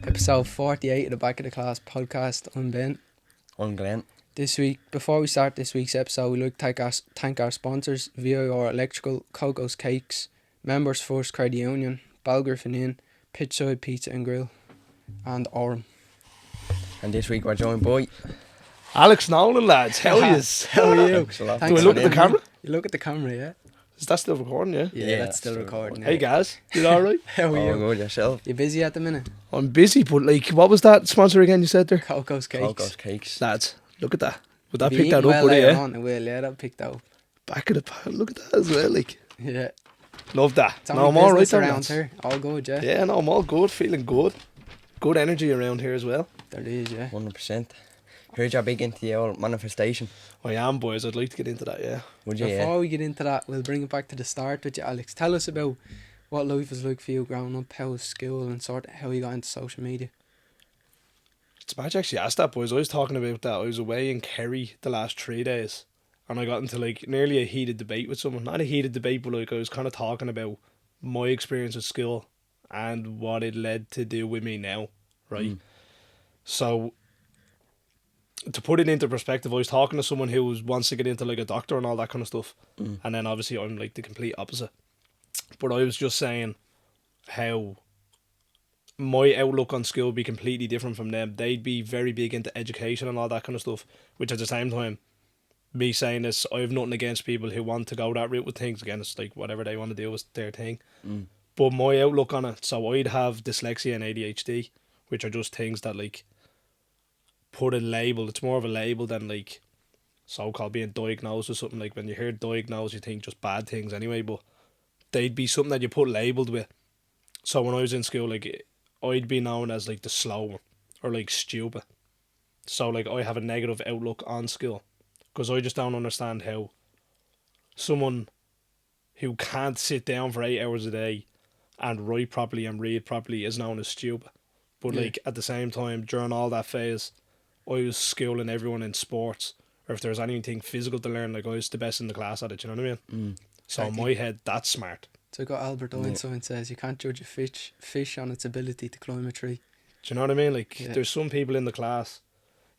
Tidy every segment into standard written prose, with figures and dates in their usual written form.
Episode 48 of the Back of the Class podcast. I'm Ben. I'm Glenn. This week, before we start this week's episode, we'd like to thank our sponsors, VIR Electrical, Coco's Cakes, Members First Credit Union, Balgriffin Inn, Pitchside Pizza and Grill, and Orem. And this week we're joined by Alex Nolan, lads. How are you? How are you? Do we look at the camera? You look at the camera, yeah? Is that still recording, yeah? Yeah, that's still recording. Hey guys, you alright? How are you? good yourself. You busy at the minute? I'm busy, but like, what was that sponsor again you said there? Coco's Cakes. Coco's Cakes. Lads, look at that. Would that Be pick that eating up, well would it, later yeah? on, it will, yeah, that picked up. Back of the pile, look at that as well, like. Yeah. Love that. It's No, only I'm alright business there, around lads. here. All good, yeah? Yeah, no, I'm all good, feeling good. Good energy around here as well. There is, yeah. 100%. Heard you're big into the old manifestation. I am, boys. I'd like to get into that, yeah. Would you? Before we get into that, we'll bring it back to the start with you, Alex. Tell us about what life was like for you growing up, how was school, and sort of how you got into social media. It's bad you actually asked that, boys. I was talking about that. I was away in Kerry the last 3 days, and I got into like nearly a heated debate with someone. Not a heated debate, but like I was kind of talking about my experience with school and what it led to do with me now, right? So, to put it into perspective, I was talking to someone who wants to get into like a doctor and all that kind of stuff, and then obviously I'm like the complete opposite. But I was just saying how my outlook on school would be completely different from them. They'd be very big into education and all that kind of stuff, which at the same time, me saying this, I have nothing against people who want to go that route with things. Again, it's like whatever they want to do is their thing. But my outlook on it, so I'd have dyslexia and ADHD, which are just things that like put a label. It's more of a label than like so-called being diagnosed with something. Like when you hear diagnosed, you think just bad things anyway, but they'd be something that you put labelled with. So when I was in school, like I'd be known as like the slow one or like stupid. So like I have a negative outlook on school because I just don't understand how someone who can't sit down for 8 hours a day and write properly and read properly is known as stupid. But like at the same time, during all that phase, I was schooling everyone in sports, or if there was anything physical to learn, like I was the best in the class at it, you know what I mean? So in my head, that's smart. It's like what Albert Einstein says, you can't judge a fish on its ability to climb a tree. Do you know what I mean? Like, there's some people in the class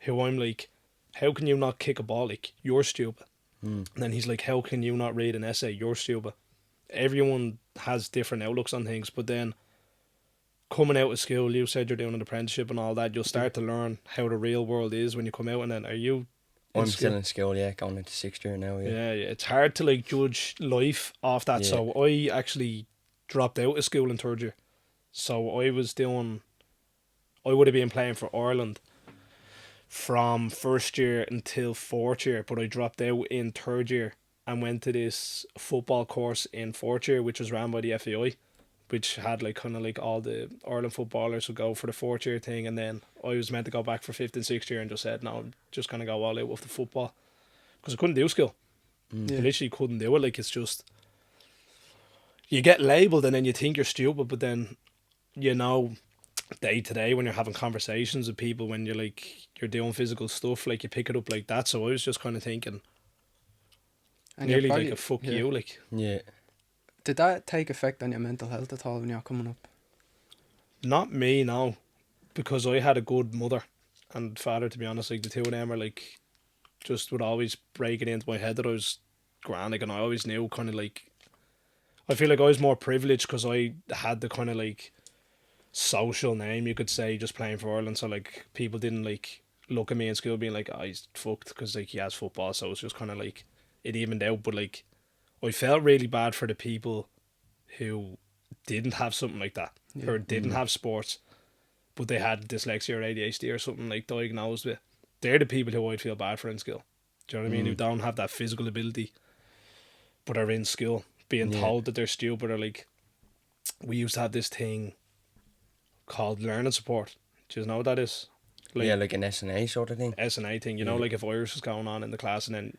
who I'm like, how can you not kick a ball? Like, you're stupid. And then he's like, how can you not read an essay? You're stupid. Everyone has different outlooks on things, but then coming out of school, you said you're doing an apprenticeship and all that, you'll start to learn how the real world is when you come out. And then are you I'm still in school, yeah, going into 6th year now, yeah, it's hard to like judge life off that. So I actually dropped out of school in 3rd year. So I would have been playing for Ireland from 1st year until 4th year, but I dropped out in 3rd year and went to this football course in 4th year, which was ran by the FAI, which had like kind of like all the Ireland footballers would go for the 4th year thing, and then I was meant to go back for 5th and 6th year and just said no, I'm just gonna go all out with the football because I couldn't do school. I literally couldn't do it. Like, it's just you get labelled and then you think you're stupid, but then you know day to day when you're having conversations with people, when you're like you're doing physical stuff, like you pick it up like that. So I was just kind of thinking And nearly probably, like a fuck you, like. Yeah. Did that take effect on your mental health at all when you were coming up? Not me, no, because I had a good mother and father, to be honest. Like, the two of them are like, just would always break it into my head that I was grand, like, and I always knew kind of like, I feel like I was more privileged because I had the kind of like social name, you could say, just playing for Ireland. So like people didn't like look at me in school being like, oh, he's fucked because like he has football. So it's just kind of like it evened out. But like I felt really bad for the people who didn't have something like that or didn't have sports, but they had dyslexia or ADHD or something like diagnosed with. They're the people who I'd feel bad for in school. Do you know what I mean? Who don't have that physical ability, but are in school being told that they're stupid. Or like, we used to have this thing called learning support. Do you know what that is? Like, yeah, like an SNA sort of thing. SNA thing, you know, like if Irish was going on in the class and then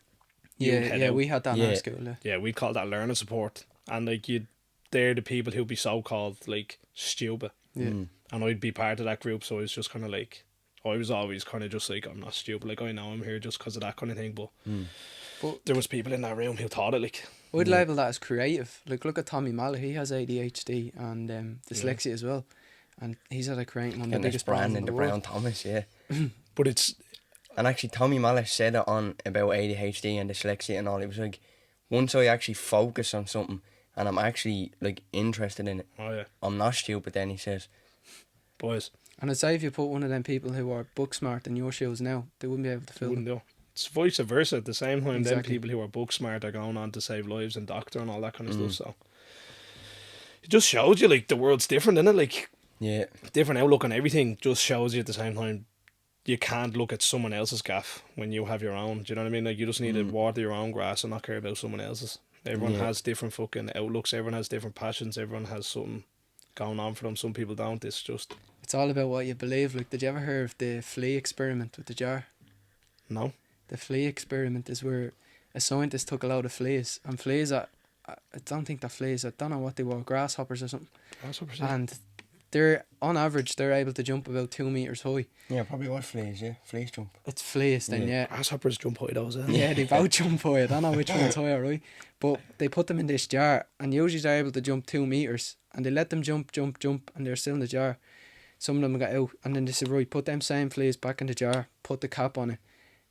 Yeah, we had that in our school. we called that learning support. And like the they're the people who'd be so called like stupid, Yeah. and I'd be part of that group. So it's just kind of like I was always kind of just like I'm not stupid. Like I know I'm here just because of that kind of thing. But there was people in that room who thought it like. I'd label that as creative. Like, look at Tommy Mallet. He has ADHD and dyslexia as well, and he's had a creating one of the And this biggest brands brand in in the the world. Brown Thomas, yeah. But it's And actually, Tommy Mallet said it on about ADHD and dyslexia and all. It was like, once I actually focus on something and I'm actually like interested in it, I'm not stupid. Then he says, boys. And I'd say if you put one of them people who are book smart in your shoes now, they wouldn't be able to fill Wouldn't them. do. It's vice versa at the same time. Then Exactly. people who are book smart are going on to save lives and doctor and all that kind of stuff. So it just shows you like the world's different, isn't it? Like yeah, different outlook on everything just shows you at the same time you can't look at someone else's gaff when you have your own. Do you know what I mean? Like you just need to water your own grass and not care about someone else's. Everyone has different fucking outlooks. Everyone has different passions. Everyone has something going on for them. Some people don't. It's all about what you believe. Like, did you ever hear of the flea experiment with the jar? No. The flea experiment is where a scientist took a load of fleas, and fleas are, I don't think they're fleas, I don't know what they were, grasshoppers or something. Grasshoppers, And they're, on average, they're able to jump about 2 meters high. yeah, probably was fleas, yeah, fleas jump. It's fleas then, yeah. Grasshoppers jump high those. Yeah, they both jump high. I don't know which one's higher, right? But they put them in this jar, and usually they're able to jump 2 meters, and they let them jump, and they're still in the jar. Some of them got out, and then they said, right, put them same fleas back in the jar, put the cap on it,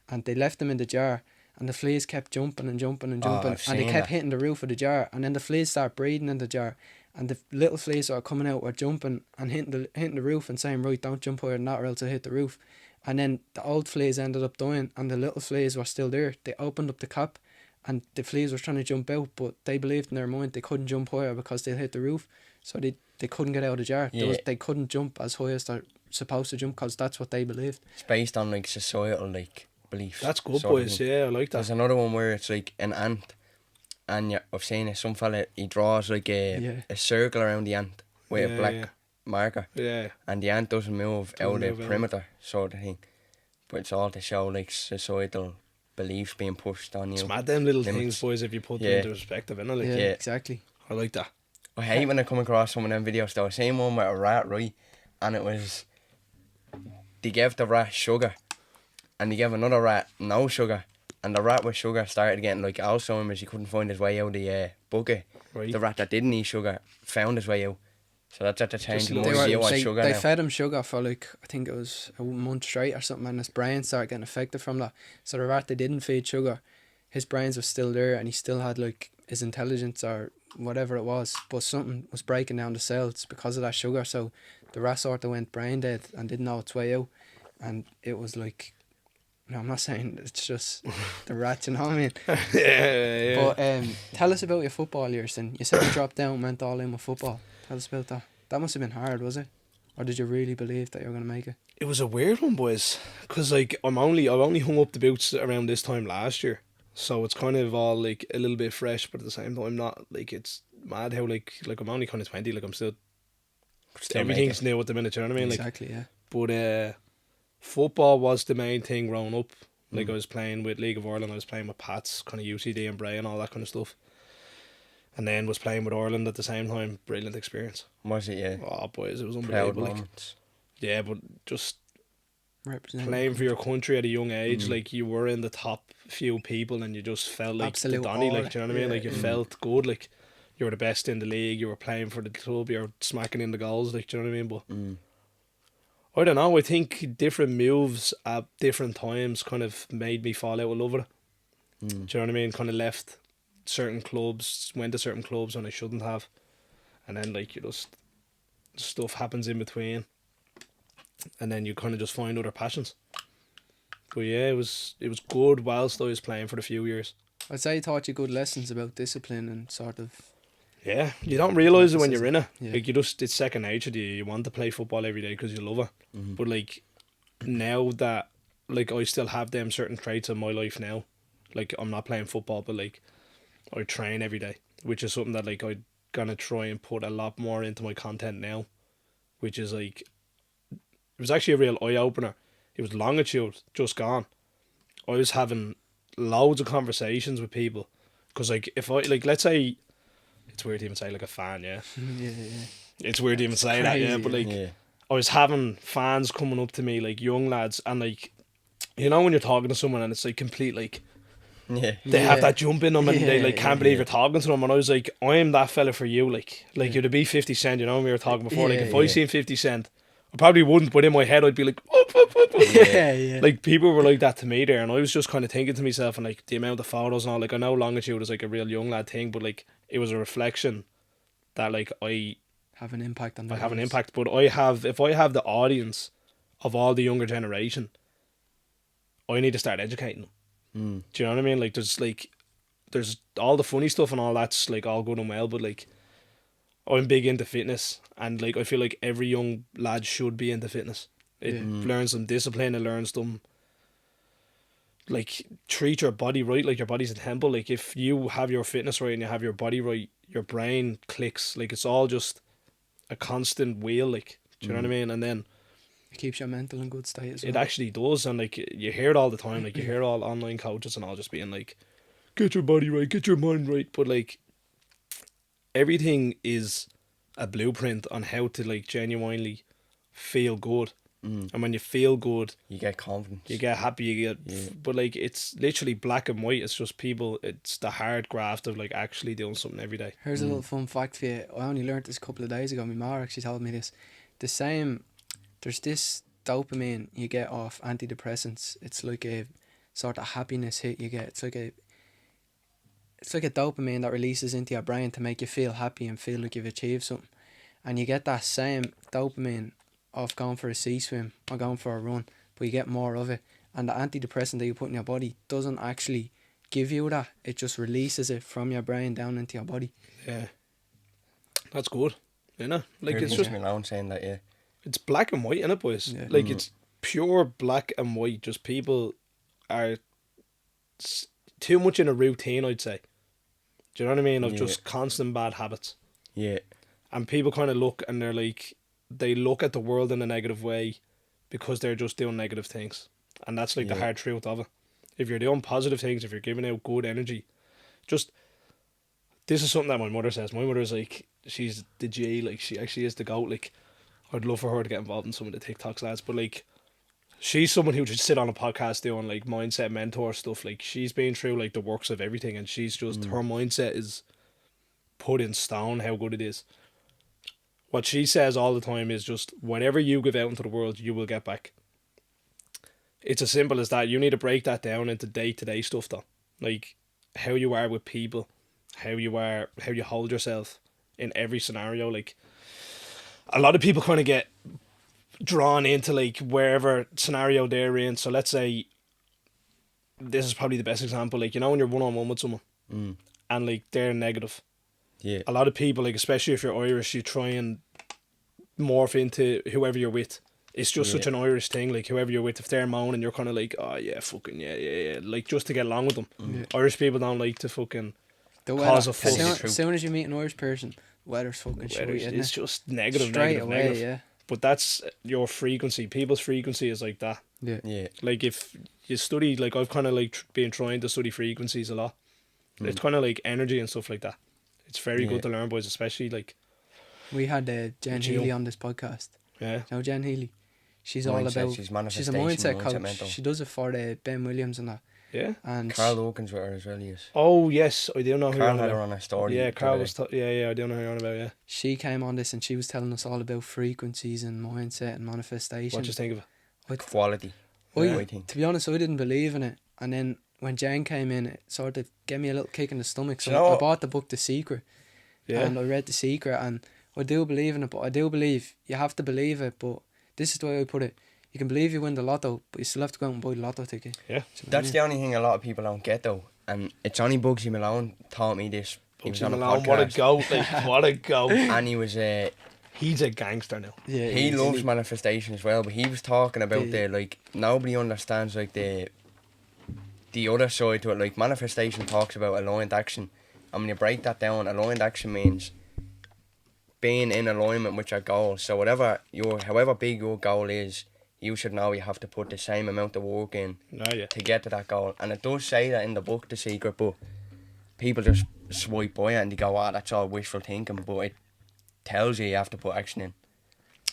and they left them in the jar, and the fleas kept jumping and jumping and jumping, I've and they seen kept that. hitting the roof of the jar, and then the fleas start breathing in the jar, and the little fleas that are coming out were jumping and hitting the roof and saying, right, don't jump higher than that or else I'll hit the roof. And then the old fleas ended up dying, and the little fleas were still there. They opened up the cap, and the fleas were trying to jump out, but they believed in their mind they couldn't jump higher because they'll hit the roof, so they couldn't get out of the jar. Yeah. They couldn't jump as high as they're supposed to jump because that's what they believed. It's based on like societal like beliefs. That's good, sort of boys. thing. Yeah, I like that. There's another one where it's like an ant, and I've seen it. Some fella he draws like a circle around the ant with a black marker, Yeah. and the ant doesn't move out of move the out. perimeter, sort of thing. But it's all to show like societal beliefs being pushed on you. It's mad them little Limits. things, boys, if you put them Yeah. into perspective, innit? Like, Yeah, Yeah. exactly. I like that. I hate when I come across some of them videos though. I seen one with a rat, right? And it was, they gave the rat sugar, and they gave another rat no sugar, and the rat with sugar started getting like Alzheimer's. He couldn't find his way out of the bucket. Right. The rat that didn't eat sugar found his way out. So that's at the change Just more little- idea what they sugar they now. fed him sugar for like, I think it was a month straight or something, and his brain started getting affected from that. So the rat they didn't feed sugar, his brains was still there, and he still had like his intelligence or whatever it was, but something was breaking down the cells because of that sugar. So the rat sort of went brain dead and didn't know its way out, and it was like, no, I'm not saying it's just the rat, you know what I mean? yeah. But tell us about your football years then. You said you dropped down and went all in with football. Tell us about that. That must have been hard, was it? Or did you really believe that you were going to make it? It was a weird one, boys, because like I've only hung up the boots around this time last year, so it's kind of all like a little bit fresh, but at the same time not. Like it's mad how like I'm only kind of 20, like I'm still everything's new at the minute. You know what I mean? Like, Exactly, yeah. but football was the main thing growing up. Like I was playing with League of Ireland, I was playing with Pats, kind of UCD and Bray and all that kind of stuff. And then was playing with Ireland at the same time. Brilliant experience. Was it, yeah? Oh, boys, it was Proud unbelievable. Like, moments. yeah, but just Representing. playing for your country at a young age, like you were in the top few people and you just felt like Absolute the Donny, aura. like, do you know what I mean? Yeah, Like you yeah. felt good, like you were the best in the league, you were playing for the club, you were smacking in the goals, like, do you know what I mean? But I don't know, I think different moves at different times kind of made me fall out of love with it. Do you know what I mean? Kind of left certain clubs, went to certain clubs when I shouldn't have. And then like you just, stuff happens in between. And then you kind of just find other passions. But yeah, it was good whilst I was playing for a few years. I'd say it taught you good lessons about discipline and sort of. Yeah, you don't realise it when you're in it. Yeah. Like it's second nature to you. You want to play football every day because you love it. But like now that like I still have them certain traits in my life now. Like I'm not playing football, but like I train every day, which is something that like I'm gonna try and put a lot more into my content now, which is like, it was actually a real eye opener. It was longitude just gone. I was having loads of conversations with people because like if I like let's say it's weird to even say like a fan, yeah. Yeah. It's weird to even say that, yeah. Crazy, But like, Yeah. I was having fans coming up to me, like young lads, and like, you know when you're talking to someone and it's like complete like Yeah. they have Yeah. that jump in them and they like Yeah, can't believe you're talking to them, and I was like, I'm that fella for you, like you're to be 50 Cent, you know, when we were talking before, like Yeah, if I yeah. seen 50 Cent, I probably wouldn't, but in my head I'd be like, Yeah. like people were like that to me there, and I was just kind of thinking to myself, and like the amount of photos and all, like I know longitude is like a real young lad thing, but like it was a reflection that like I Have an impact on I their have an lives. impact, but if I have the audience of all the younger generation, I need to start educating them. Do you know what I mean? Like there's all the funny stuff and all that's like all good and well, but like I'm big into fitness, and like I feel like every young lad should be into fitness. It learns them discipline, it learns them like treat your body right, like your body's a temple. Like if you have your fitness right and you have your body right, your brain clicks. Like it's all just a constant wheel, like, do you know what I mean? And then It keeps your mental in good state as well. it actually does, and like you hear it all the time, like you hear all online coaches and all just being like, get your body right, get your mind right, but like everything is a blueprint on how to like genuinely feel good. And when you feel good, You get confidence. you get happy, you get but like it's literally black and white. It's just people, it's the hard graft of like actually doing something every day. Here's a little fun fact for you. I only learnt this a couple of days ago. My ma actually told me this. There's this dopamine you get off antidepressants. It's like a sort of happiness hit you get. It's like a dopamine that releases into your brain to make you feel happy and feel like you've achieved something. And you get that same dopamine off going for a sea swim or going for a run, but you get more of it. And the antidepressant that you put in your body doesn't actually give you that. It just releases it from your brain down into your body. Yeah, that's good. You know, like Heard it's Vince just McMahon saying that, yeah. it's black and white, innit, boys? Yeah. Like it's pure black and white. Just people are too much in a routine, I'd say. Do you know what I mean? Of Yeah. just constant bad habits. Yeah. And people kind of look and they're like, they look at the world in a negative way because they're just doing negative things. And that's like the Yeah. hard truth of it. If you're doing positive things, if you're giving out good energy, just, this is something that my mother says. My mother's like, she's the G, like she actually is the GOAT. Like, I'd love for her to get involved in some of the TikToks, lads. But like, she's someone who should sit on a podcast doing like mindset mentor stuff. Like she's been through like the works of everything, and she's just, her mindset is put in stone how good it is. What she says all the time is just, whatever you give out into the world, you will get back. It's as simple as that. You need to break that down into day-to-day stuff though. Like how you are with people, how you hold yourself in every scenario. Like a lot of people kind of get drawn into like wherever scenario they're in. So let's say, this is probably the best example, like, you know, when you're one-on-one with someone and like they're negative. Yeah. A lot of people, like especially if you're Irish, you try and morph into whoever you're with. It's just such an Irish thing, like whoever you're with, if they're moaning, you're kind of like, oh yeah, fucking yeah, like just to get along with them. Irish people don't like to fucking The cause weather. a fuss. As soon as you meet an Irish person, weather's fucking shit, isn't It's it? just negative, Straight negative, away, negative. yeah. But that's your frequency. People's frequency is like that. Yeah. Yeah. Like if you study, like I've kind of like been trying to study frequencies a lot. It's kind of like energy and stuff like that. It's very good to learn, boys, especially like, We had Jen Jill. Healy on this podcast. yeah. You know Jen Healy? She's all Mindset, about... she's She's a manifestation, mindset mindset coach. mentor. She does it for Ben Williams and that. Yeah. And Carl Oakins with her as well, yes. Oh yes, I do know who Carl you're had on her about. on her story. Yeah, the Carl other was. day. Yeah, I do know who you're on about. Yeah. she came on this and she was telling us all about frequencies and mindset and manifestation. What do you think of it? Quality. I think. To be honest, I didn't believe in it. And then when Jen came in, it sort of gave me a little kick in the stomach. So Do you know I what? bought the book The Secret. Yeah. And I read The Secret, and I do believe in it, but I do believe you have to believe it. But this is the way I put it. You can believe you win the lotto, but you still have to go out and buy the lotto ticket. Yeah. Do you know what I That's mean? the only thing a lot of people don't get though. And it's only Bugsy Malone taught me this. He was Bugsy on a Malone, what a podcast. goat! Like, what a goat! And he was He's a gangster now. Yeah, he it's- loves manifestation as well, but he was talking about The- the like nobody understands like the other side to it. Like manifestation talks about aligned action, and when you break that down, aligned action means being in alignment with your goal. So however big your goal is, you should know you have to put the same amount of work in No, yeah. to get to that goal. And it does say that in the book, The Secret, but people just swipe by it and they go, that's all wishful thinking, but it tells you have to put action in.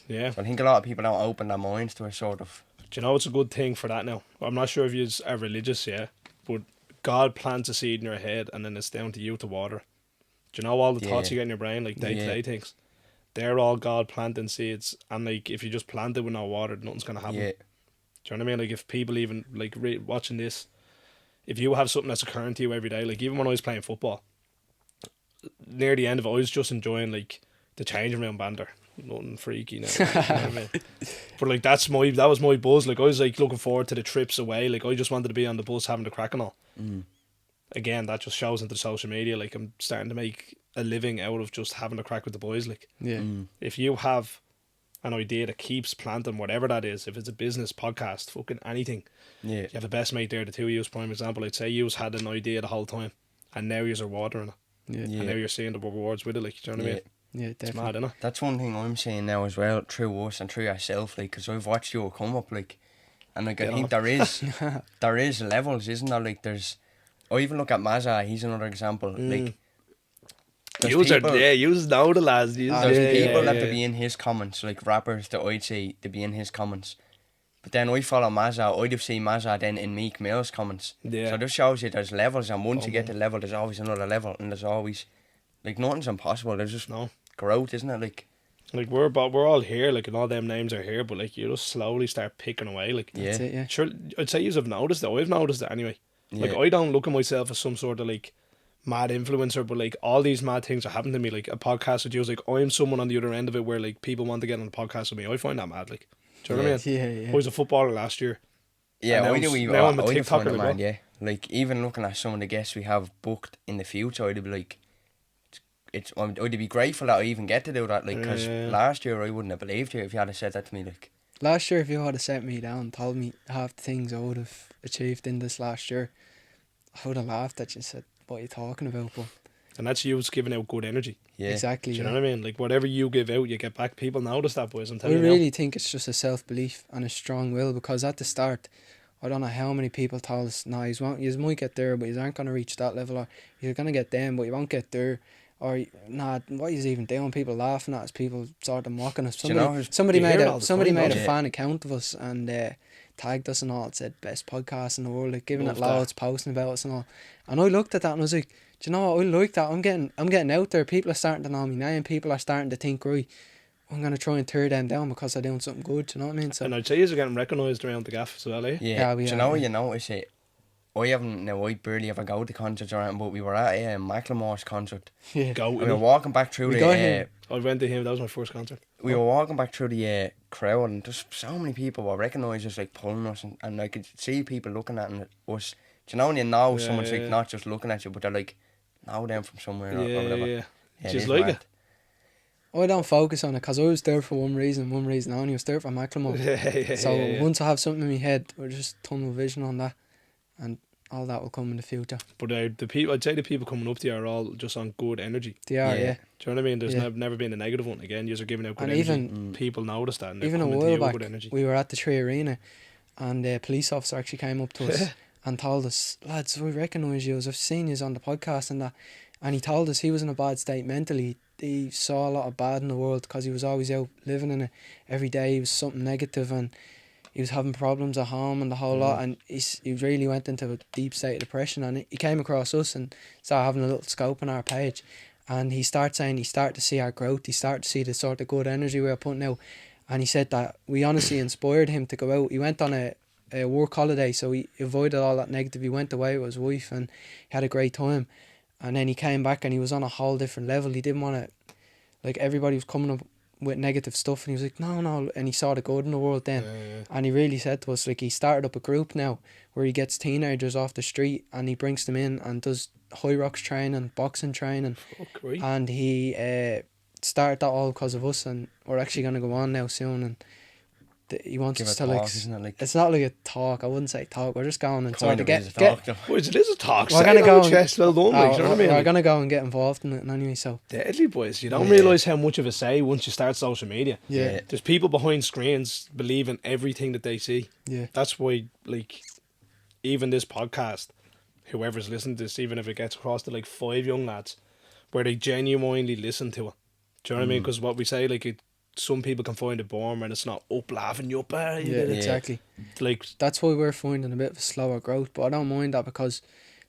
Yeah. So I think a lot of people don't open their minds to a sort of... Do you know it's a good thing for that now? I'm not sure if you are religious, yeah, but God plants a seed in your head and then it's down to you to water it. Do you know all the thoughts you get in your brain, like day-to-day things? They're all God planting seeds, and like if you just plant it with no water, nothing's going to happen. Yeah. Do you know what I mean? Like if people even, like watching this, if you have something that's occurring to you every day, like even when I was playing football, near the end of it, I was just enjoying like the changing room banter. Nothing freaky now. You know what I mean? But like that was my buzz. Like I was like looking forward to the trips away. Like I just wanted to be on the bus having the crack and all. Again, that just shows into social media. Like I'm starting to make a living out of just having a crack with the boys. Like if you have an idea that keeps planting, whatever that is, if it's a business, podcast, fucking anything, you have the best mate there, the two of you, prime example. I'd say you had an idea the whole time and now you're watering it. And now you're seeing the rewards with it. Like, do you know what I mean? Yeah, definitely. It's mad, isn't it? That's one thing I'm saying now as well, through us and through yourself, like, because I've watched you come up, like, and like, I think there is levels, isn't there? Like, I even look at Mazza, he's another example. Like, you know the lads. There's people that to be in his comments, like rappers that I'd say to be in his comments. But then I follow Mazza, I'd have seen Mazza then in Meek Mill's comments. Yeah. So this shows you there's levels, and once you get to level, there's always another level, and there's always, like, nothing's impossible. There's just growth, isn't it? Like we're all here, like, and all them names are here, but like you just slowly start picking away, like. That's it, yeah. Sure, I'd say you've noticed it. I've noticed it anyway. Like I don't look at myself as some sort of like mad influencer, but like all these mad things are happening to me. Like a podcast with you is like I'm someone on the other end of it where like people want to get on the podcast with me. I find that mad. Like, do you know what I mean? Yeah. I was a footballer last year. Yeah, now I'm a TikToker. Mad, yeah. Like even looking at some of the guests we have booked in the future, I'd be like, I'd be grateful that I even get to do that. Like, because last year I wouldn't have believed you if you had said that to me. Like last year, if you had set me down, told me half the things I would have achieved in this last year, I would have laughed at you and said, what are you talking about? But and that's you giving out good energy. Yeah, exactly. Do you know what I mean? Like whatever you give out, you get back. People notice that, boys. I'm telling you. I really think it's just a self-belief and a strong will, because at the start, I don't know how many people told us, you might get there, but you aren't going to reach that level, or you're going to get them, but you won't get there. Or what are you even doing? People laughing at us, people sort of mocking us. Somebody made a fan account of us and tagged us and all. It said best podcast in the world, like giving it loads, posting about us and all. And I looked at that and I was like, do you know what? I like that. I'm getting out there. People are starting to know me now, and people are starting to think, right, I'm gonna try and tear them down because I'm doing something good. Do you know what I mean? So, and I'd say you're getting recognised around the gaff as well, eh? Yeah. Do you know what you notice it? I barely ever go to concerts or anything, but we were at Macklemore's concert. Yeah. We were walking back through I went to him, that was my first concert. We were walking back through the crowd, and just so many people were recognising us, like pulling us, and I could see people looking at us. Do you know when you know someone's like not just looking at you, but they're like, know them from somewhere or whatever. Yeah. Just like mad. it. I don't focus on it because I was there for one reason only. I was there for Macklemore. So once I have something in my head, we're just tunnel vision on that, and all that will come in the future. But the people, I'd say the people coming up to you are all just on good energy. They are, yeah. Do you know what I mean? There's never been a negative one. Again, you're giving out good and energy. Even people notice that. And even a while back, we were at the Tree Arena, and a police officer actually came up to us and told us, lads, we recognise you. I've seen you on the podcast and that. And he told us he was in a bad state mentally. He saw a lot of bad in the world because he was always out living in it every day. He was something negative and he was having problems at home and the whole lot, and he really went into a deep state of depression. And he came across us and started having a little scope on our page, and he started to see our growth. He started to see the sort of good energy we were putting out, and he said that we honestly inspired him to go out. He went on a work holiday, so he avoided all that negative. He went away with his wife and he had a great time, and then he came back and he was on a whole different level. He didn't want to, like, everybody was coming up with negative stuff, and he was like, no, and he saw the good in the world then. And he really said to us, like, he started up a group now where he gets teenagers off the street and he brings them in and does high rocks training, boxing training. And he started that all because of us, and we're actually going to go on now soon, and he wants us to talk, it's not like a talk, I wouldn't say talk, we're just going and sort of get it is a talk. We're going to go chest well done, like, you know what I mean? We're going to go and get involved in it anyway, so deadly, boys. You don't realise how much of a say once you start social media. There's people behind screens believing everything that they see. That's why, like, even this podcast, whoever's listening to this, even if it gets across to like 5 young lads, where they genuinely listen to it. Do you know what I mean? Because what we say, like, some people can find it boring when it's not up laughing Yuppa. Yeah, exactly. Like, that's why we're finding a bit of a slower growth, but I don't mind that because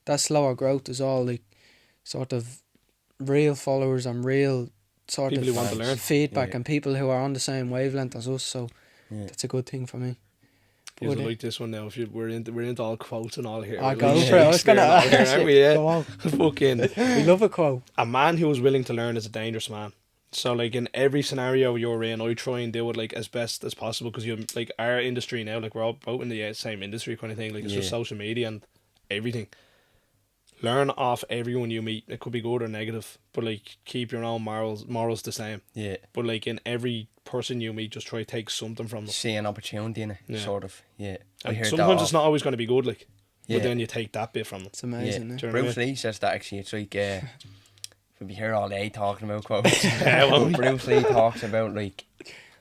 that slower growth is all like sort of real followers and real sort people of who want to learn. feedback and people who are on the same wavelength as us. So that's a good thing for me. You like this one now. If we're into all quotes and all here. I go for it. I was gonna ask aren't we? Yeah. Go on. Fucking. We love a quote. A man who is willing to learn is a dangerous man. So like in every scenario you're in, I try and do it like as best as possible because you like our industry now, like we're all both in the same industry kind of thing. Like it's just social media and everything. Learn off everyone you meet. It could be good or negative, but like keep your own morals the same. Yeah. But like in every person you meet, just try to take something from them. See an opportunity in it, sort of. Yeah. And sometimes it's not always going to be good, like. Yeah. But then you take that bit from them. It's amazing. Yeah. Yeah. Bruce Lee says that actually. It's like we'll be here all day talking about quotes. Bruce Lee talks about like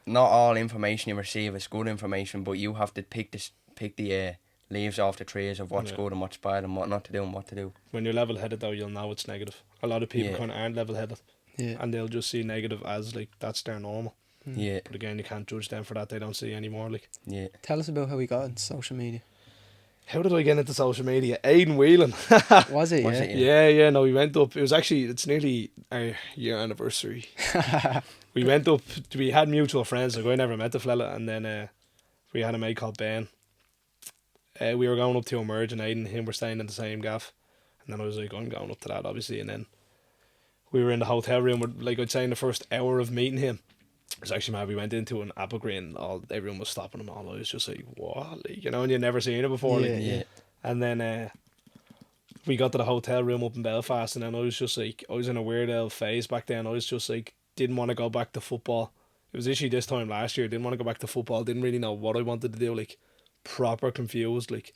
not all information you receive is good information, but you have to pick the leaves off the trees of what's good and what's bad and what not to do and what to do. When you're level headed though, you'll know it's negative. A lot of people kind of aren't level headed. Yeah. And they'll just see negative as like that's their normal. Yeah. But again, you can't judge them for that. They don't see anymore. Like. Yeah. Tell us about how we got into social media. How did I get into social media? Aidan Whelan. Was it? Yeah. No, we went up. It was actually, it's nearly our year anniversary. We went up. We had mutual friends. Like I never met the fella, and then we had a mate called Ben. We were going up to emerge, and Aidan and him were staying in the same gaff. And then I was like, I'm going up to that, obviously. And then we were in the hotel room. Like I'd say in the first hour of meeting him, it was actually mad. We went into an apple green. Everyone was stopping him. All I was just like, what? Like, you know, and you'd never seen it before. Yeah. And then we got to the hotel room up in Belfast, and then I was just like, I was in a weird old phase back then. I was just like, didn't want to go back to football. It was actually this time last year. Didn't want to go back to football. Didn't really know what I wanted to do. Like, proper confused. Like,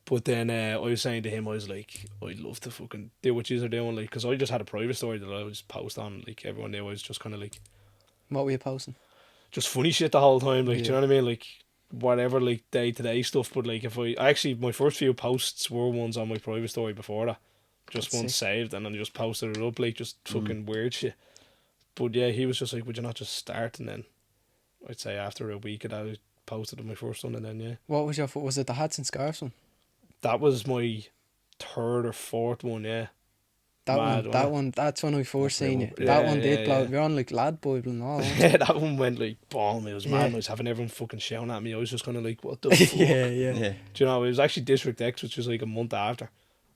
but then I was saying to him, I was like, I'd love to fucking do what you're doing. Like, because I just had a private story that I was post on. Like, everyone knew I was just kind of like. What were you posting? Just funny shit the whole time. Like, do you know what I mean? Like, whatever, like, day-to-day stuff. But, like, my first few posts were ones on my private story before that. Just once saved, and then just posted it up, like, just fucking weird shit. But, yeah, he was just like, would you not just start? And then, I'd say after a week, I posted my first one, and then, yeah. What was was it the hats and scarves one? That was my third or fourth one, yeah. That's when we first seen you. That one did blow. You're on like Lad Bible and all. Yeah, that one went like bomb. It was mad. I was having everyone fucking shouting at me. I was just kind of like, what the fuck? yeah. Do you know, it was actually District X, which was like a month after.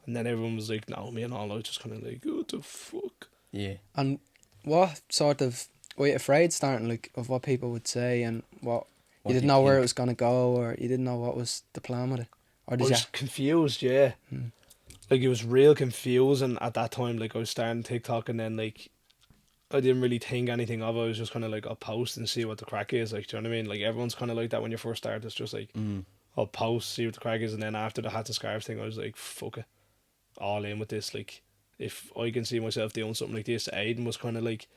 And then everyone was like, no, me and all. I was just kind of like, what the fuck? Yeah. And what sort of, were you afraid starting like of what people would say and what you didn't know where it was going to go, or you didn't know what was the plan with it? Or did I was confused, yeah. Like, it was real confusing at that time. Like, I was starting TikTok, and then, like, I didn't really think anything of it. I was just kind of like, I'll post and see what the crack is. Like, do you know what I mean? Like, everyone's kind of like that when you first start. It's just like, I'll post, see what the crack is. And then after the hats and scarves thing, I was like, fuck it. All in with this. Like, if I can see myself doing something like this, Aidan was kind of like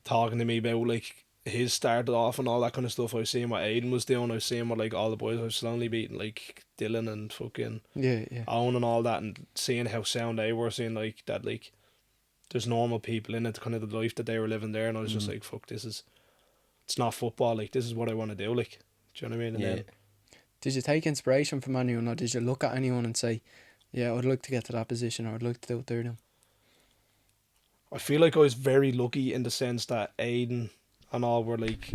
talking to me about, like, his started off and all that kind of stuff. I was seeing what Aidan was doing. I was seeing what, like, all the boys I was slowly beating, like Dylan and fucking Owen and all that, and seeing how sound they were, seeing like that, like there's normal people in it, kind of the life that they were living there, and I was just like, fuck, it's not football, like this is what I want to do, like, do you know what I mean? And then, did you take inspiration from anyone, or did you look at anyone and say, yeah, I'd like to get to that position, or I'd like to do what they're doing? I feel like I was very lucky in the sense that Aidan and all were like,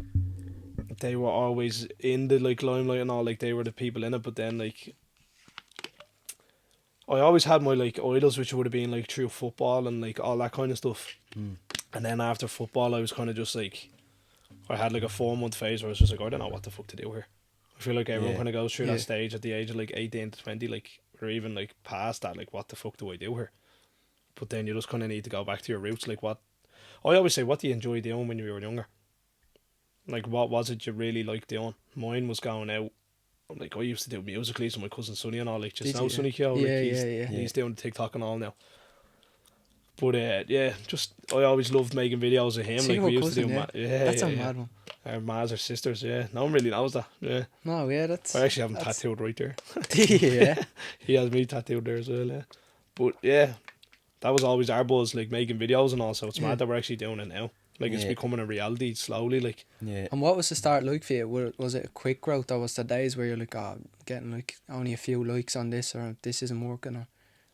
they were always in the like limelight and all, like they were the people in it. But then like, I always had my like idols, which would have been like through football and like all that kind of stuff. And then after football, I was kind of just like, I had like a 4-month phase where I was just like, I don't know what the fuck to do here. I feel like everyone kind of goes through that stage at the age of like 18 to 20, like, or even like past that, like, what the fuck do I do here? But then you just kind of need to go back to your roots. Like, what I always say, what do you enjoy doing when you were younger? Like, what was it you really liked doing? Mine was going out. Like, I used to do Musical.ly with my cousin Sonny and all, like, just now Sonny Kyo, like, he's doing TikTok and all now. But just I always loved making videos of him. Like, we used to do that's a mad one. Our mas are sisters, yeah. No one really knows that, yeah. No, yeah, that's. I actually have him that's- tattooed right there. yeah. He has me tattooed there as well, yeah. But yeah, that was always our buzz, like making videos and all, so it's Yeah. mad that we're actually doing it now. Like it's Yeah. becoming a reality slowly, like. Yeah. And what was the start like for you? Was it a quick growth, or was there days where you're like, oh, getting like only a few likes on this, or this isn't working, or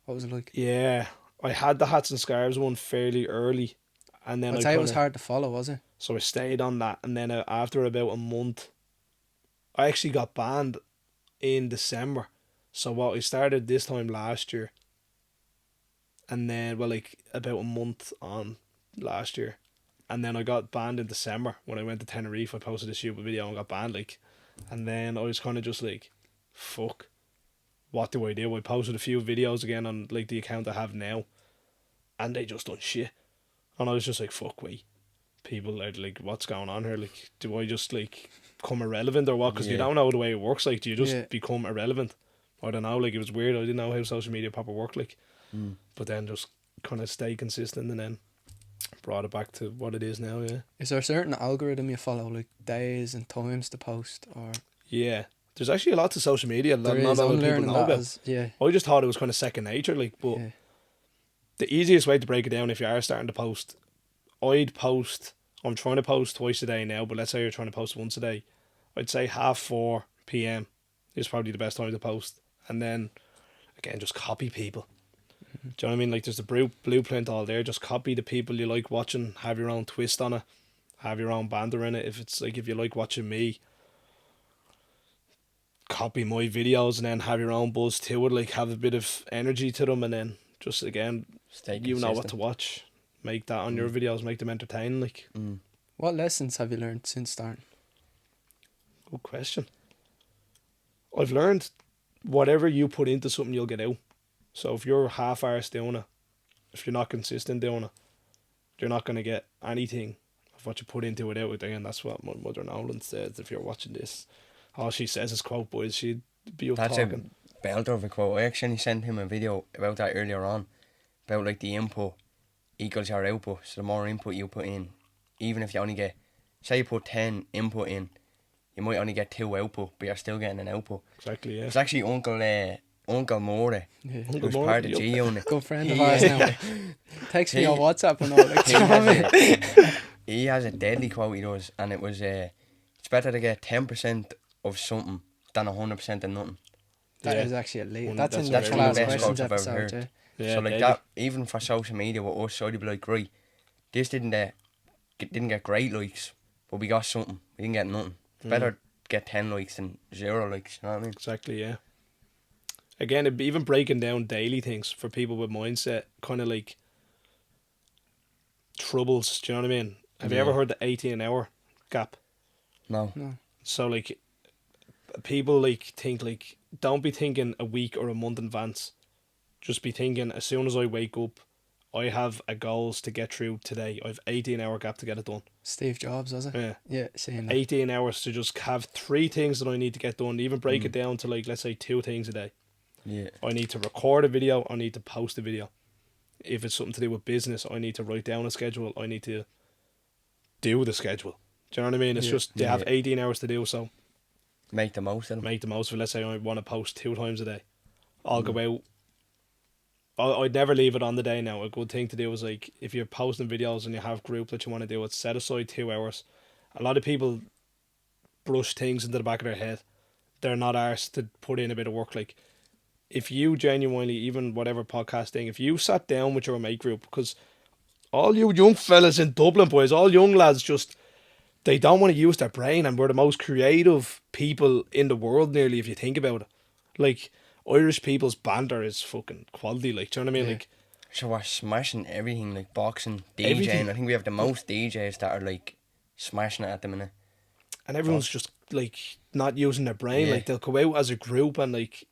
what was it like? Yeah, I had the hats and scarves one fairly early, and then I'd I say it was kinda- hard to follow, was it? So I stayed on that, and then after about a month, I actually got banned in December. So what I started this time last year, and then like about a month on last year, and then I got banned in December when I went to Tenerife. I posted this YouTube video and got banned, like, and then I was kind of just like, fuck, what do I do? I posted a few videos again on like the account I have now, and they just done shit, and I was just like, fuck, wait. People are like, what's going on here? Like, do I just like become irrelevant or what? Because you Yeah. don't know the way it works. Like, do you just Yeah. become irrelevant? I don't know. Like, it was weird. I didn't know how social media proper worked. Like, Mm. but then just kind of stay consistent and then brought it back to what it is now. Yeah, Is there a certain algorithm you follow, like days and times to post, or yeah. There's actually a lot to social media that there not is? a lot I'm of people learning know that about. as yeah, I just thought it was kind of second nature. Like, but yeah, the easiest way to break it down, if you are starting to post, I'd post. I'm trying to post twice a day now, but let's say you're trying to post once a day. I'd say 4:30 p.m. is probably the best time to post, and then again just copy people. Do you know what I mean? Like there's the blueprint all there. Just copy the people you like watching. Have your own twist on it. Have your own banter in it. If it's like if you like watching me, copy my videos and then have your own buzz to it. Like have a bit of energy to them, and then just again Stay you know what to consistent. watch. Make that on your videos. Make them entertaining. Like Mm. What lessons have you learned since starting? good question. I've learned whatever you put into something, you'll get out. So if you're half-arsed doing it, if you're not consistent doing it, you're not going to get anything of what you put into it out again. That's what my mother Nolan says. If you're watching this, all she says is quote, boys. She'd be up That's talking. a belter of a quote. I actually sent him a video about that earlier on, about like the input equals your output. So the more input you put in, even if you only get, say you put 10 input in, you might only get 2 output, but you're still getting an output. Exactly, yeah. It's actually Uncle Maury, Yeah. Uncle who's Maury, part of yup. G Unit. Good friend of He- ours now. Text me he- on WhatsApp and all. Like, He do you know what I mean? he has a deadly quote he does, and it was it's better to get 10% of something than 100% of nothing. That Yeah. is actually a lead. One- That's that's in the a one of class the best questions quotes I've ever episode. heard. Yeah. Yeah, So like deadly. that, even for social media with us, so I'd be like, right, this didn't get great likes, but we got something. We didn't get nothing. It's better get 10 likes than 0 likes. You know what I mean? Exactly, yeah. Again, even breaking down daily things for people with mindset, kind of like troubles. Do you know what I mean? Have you Yeah. ever heard the 18-hour gap? No. No. So like, people like think like, don't be thinking a week or a month in advance. Just be thinking as soon as I wake up, I have a goals to get through today. I have 18-hour gap to get it done. Steve Jobs, was it? Yeah. Yeah, saying that. 18 hours to just have 3 things that I need to get done. Even break it down to like, let's say 2 things a day. Yeah. I need to record a video. I need to post a video. If it's something to do with business, I need to write down a schedule. I need to do the schedule. Do you know what I mean? It's Yeah. just they have Yeah. 18 hours to do so. Make the most of them. Make the most of it. Let's say I want to post 2 times a day. I'll go out. I'd never leave it on the day now. A good thing to do is like if you're posting videos and you have group that you want to do it, set aside 2 hours. A lot of people brush things into the back of their head. They're not arsed to put in a bit of work. Like if you genuinely, even whatever podcast thing, if you sat down with your mate group, because all you young fellas in Dublin, boys, all young lads just, they don't want to use their brain, and we're the most creative people in the world nearly if you think about it. Like Irish people's banter is fucking quality, like, do you know what I mean? Yeah. Like So we're smashing everything, like boxing, DJing. Everything. I think we have the most DJs that are like smashing it at the minute. and everyone's just like not using their brain. Yeah. Like they'll go out as a group and like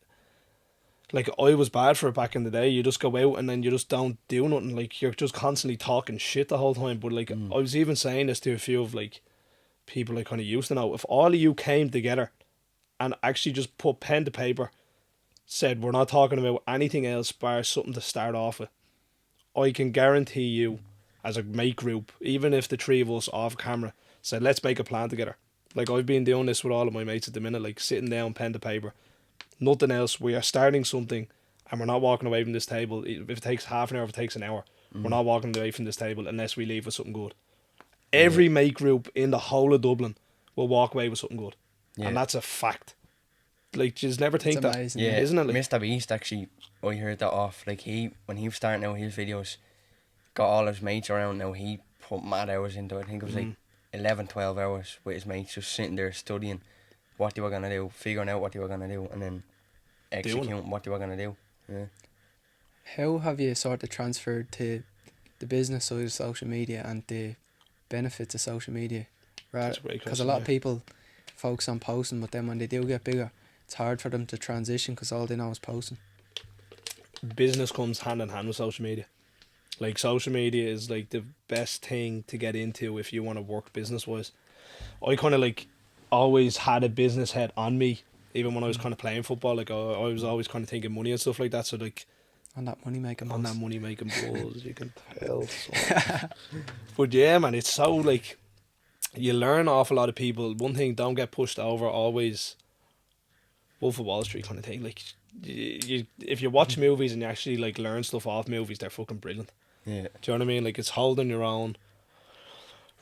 I was bad for it back in the day. You just go out and then you just don't do nothing. Like you're just constantly talking shit the whole time. But like I was even saying this to a few of like people I kind of used to know. If all of you came together and actually just put pen to paper, said we're not talking about anything else bar something to start off with, I can guarantee you, as a mate group, even if the 3 of us off camera said, let's make a plan together. Like, I've been doing this with all of my mates at the minute, like sitting down, pen to paper, nothing else. We are starting something, and we're not walking away from this table. If it takes half an hour, if it takes an hour, we're not walking away from this table unless we leave with something good. Every mate group in the whole of Dublin will walk away with something good, and that's a fact. Like, you just never think that, amazing, Yeah, isn't it? Like, Mr. Beast actually, I heard that off. Like, when he was starting out his videos, got all his mates around now, he put mad hours into it. I think it was like 11, 12 hours with his mates, just sitting there studying what they were going to do, figuring out what they were going to do, and then executing what they were going to do. Yeah. How have you sort of transferred to the business side of social media and the benefits of social media? That's a great Because question, a lot of people focus on posting, but then when they do get bigger, it's hard for them to transition because all they know is posting. business comes hand in hand with social media. Like, social media is like the best thing to get into if you want to work business wise. I kind of like always had a business head on me, even when I was kind of playing football. Like, I was always kind of thinking money and stuff like that. So like, On that money making on buzz. that money making balls, you can tell. But yeah, man, it's so like, you learn an awful lot of people. One thing, don't get pushed over. Always Wolf of Wall Street kind of thing. Like, you if you watch movies and you actually like learn stuff off movies, they're fucking brilliant. Yeah. Do you know what I mean? Like, it's holding your own.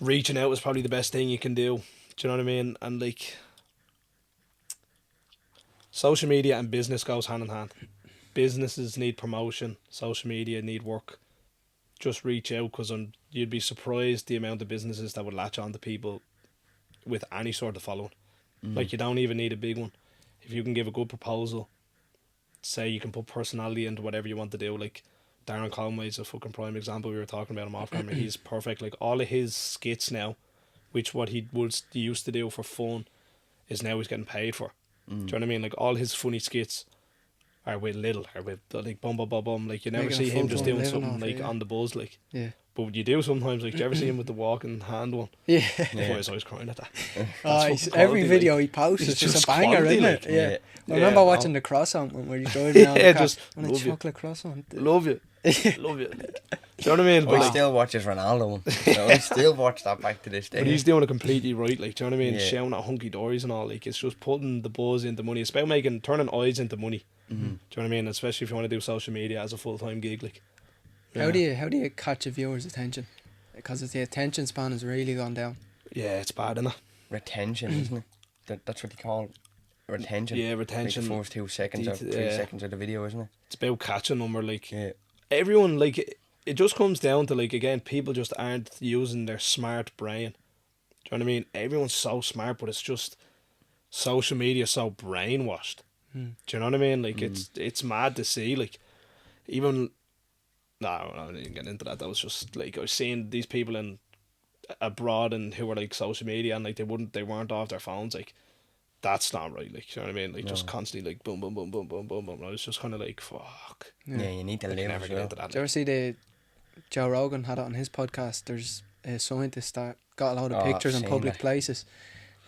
Reaching out is probably the best thing you can do. Do you know what I mean? And like, social media and business goes hand in hand. Businesses need promotion. Social media need work. Just reach out, because you'd be surprised the amount of businesses that would latch on to people with any sort of following. Like, you don't even need a big one. If you can give a good proposal, say you can put personality into whatever you want to do. Like, Darren Conway's a fucking prime example. We were talking about him off camera. He's perfect. Like, all of his skits now, which what he used to do for fun, is now he's getting paid for. Do you know what I mean? Like, all his funny skits are with like bum bum bum bum. Like, you never Making a see him just full-time doing living something off it, like yeah. on the buzz, like. Yeah. But you do sometimes, like, do you ever see him with the walking hand one? Yeah. I was always crying at that. Every quality, video like, he posts is it's just just a banger, quality, isn't like, it? Yeah. yeah. I remember Yeah, watching no. the croissant when you're driving down Yeah, the car. just On a love you. chocolate croissant. Love you. Love you. Do you know what I mean? But I like, still watch his Ronaldo one. So I still watch that back to this day. but he's doing it completely right, like, do you know what I mean? Yeah. Shouting at hunky dories and all, like, it's just putting the buzz into money. It's about turning eyes into money. Do you know what I mean? Especially if you want to do social media as a full-time gig, like. How do you catch a viewer's attention? Because the attention span has really gone down. Yeah, it's bad, isn't it? Retention, isn't it? That's what they call retention. Yeah, retention. Like the first 2 seconds or 3 seconds of the video, isn't it? It's about catching them, or like, Yeah. everyone, like, it just comes down to, like, again, people just aren't using their smart brain. Do you know what I mean? Everyone's so smart, but it's just social media so brainwashed. Do you know what I mean? Like, it's mad to see, like, even. No, I didn't get into that. That was just like, I was seeing these people in abroad and who were like social media, and like they weren't off their phones. Like, that's not right. Like, you know what I mean? Like, just constantly like boom, boom, boom, boom, boom, boom, boom. I was just kind of like, fuck. Yeah, you need to I can live never as get well. into that. Did you ever see the Joe Rogan had it on his podcast? There's a scientist that got a load of Oh, pictures I've in seen public that. places,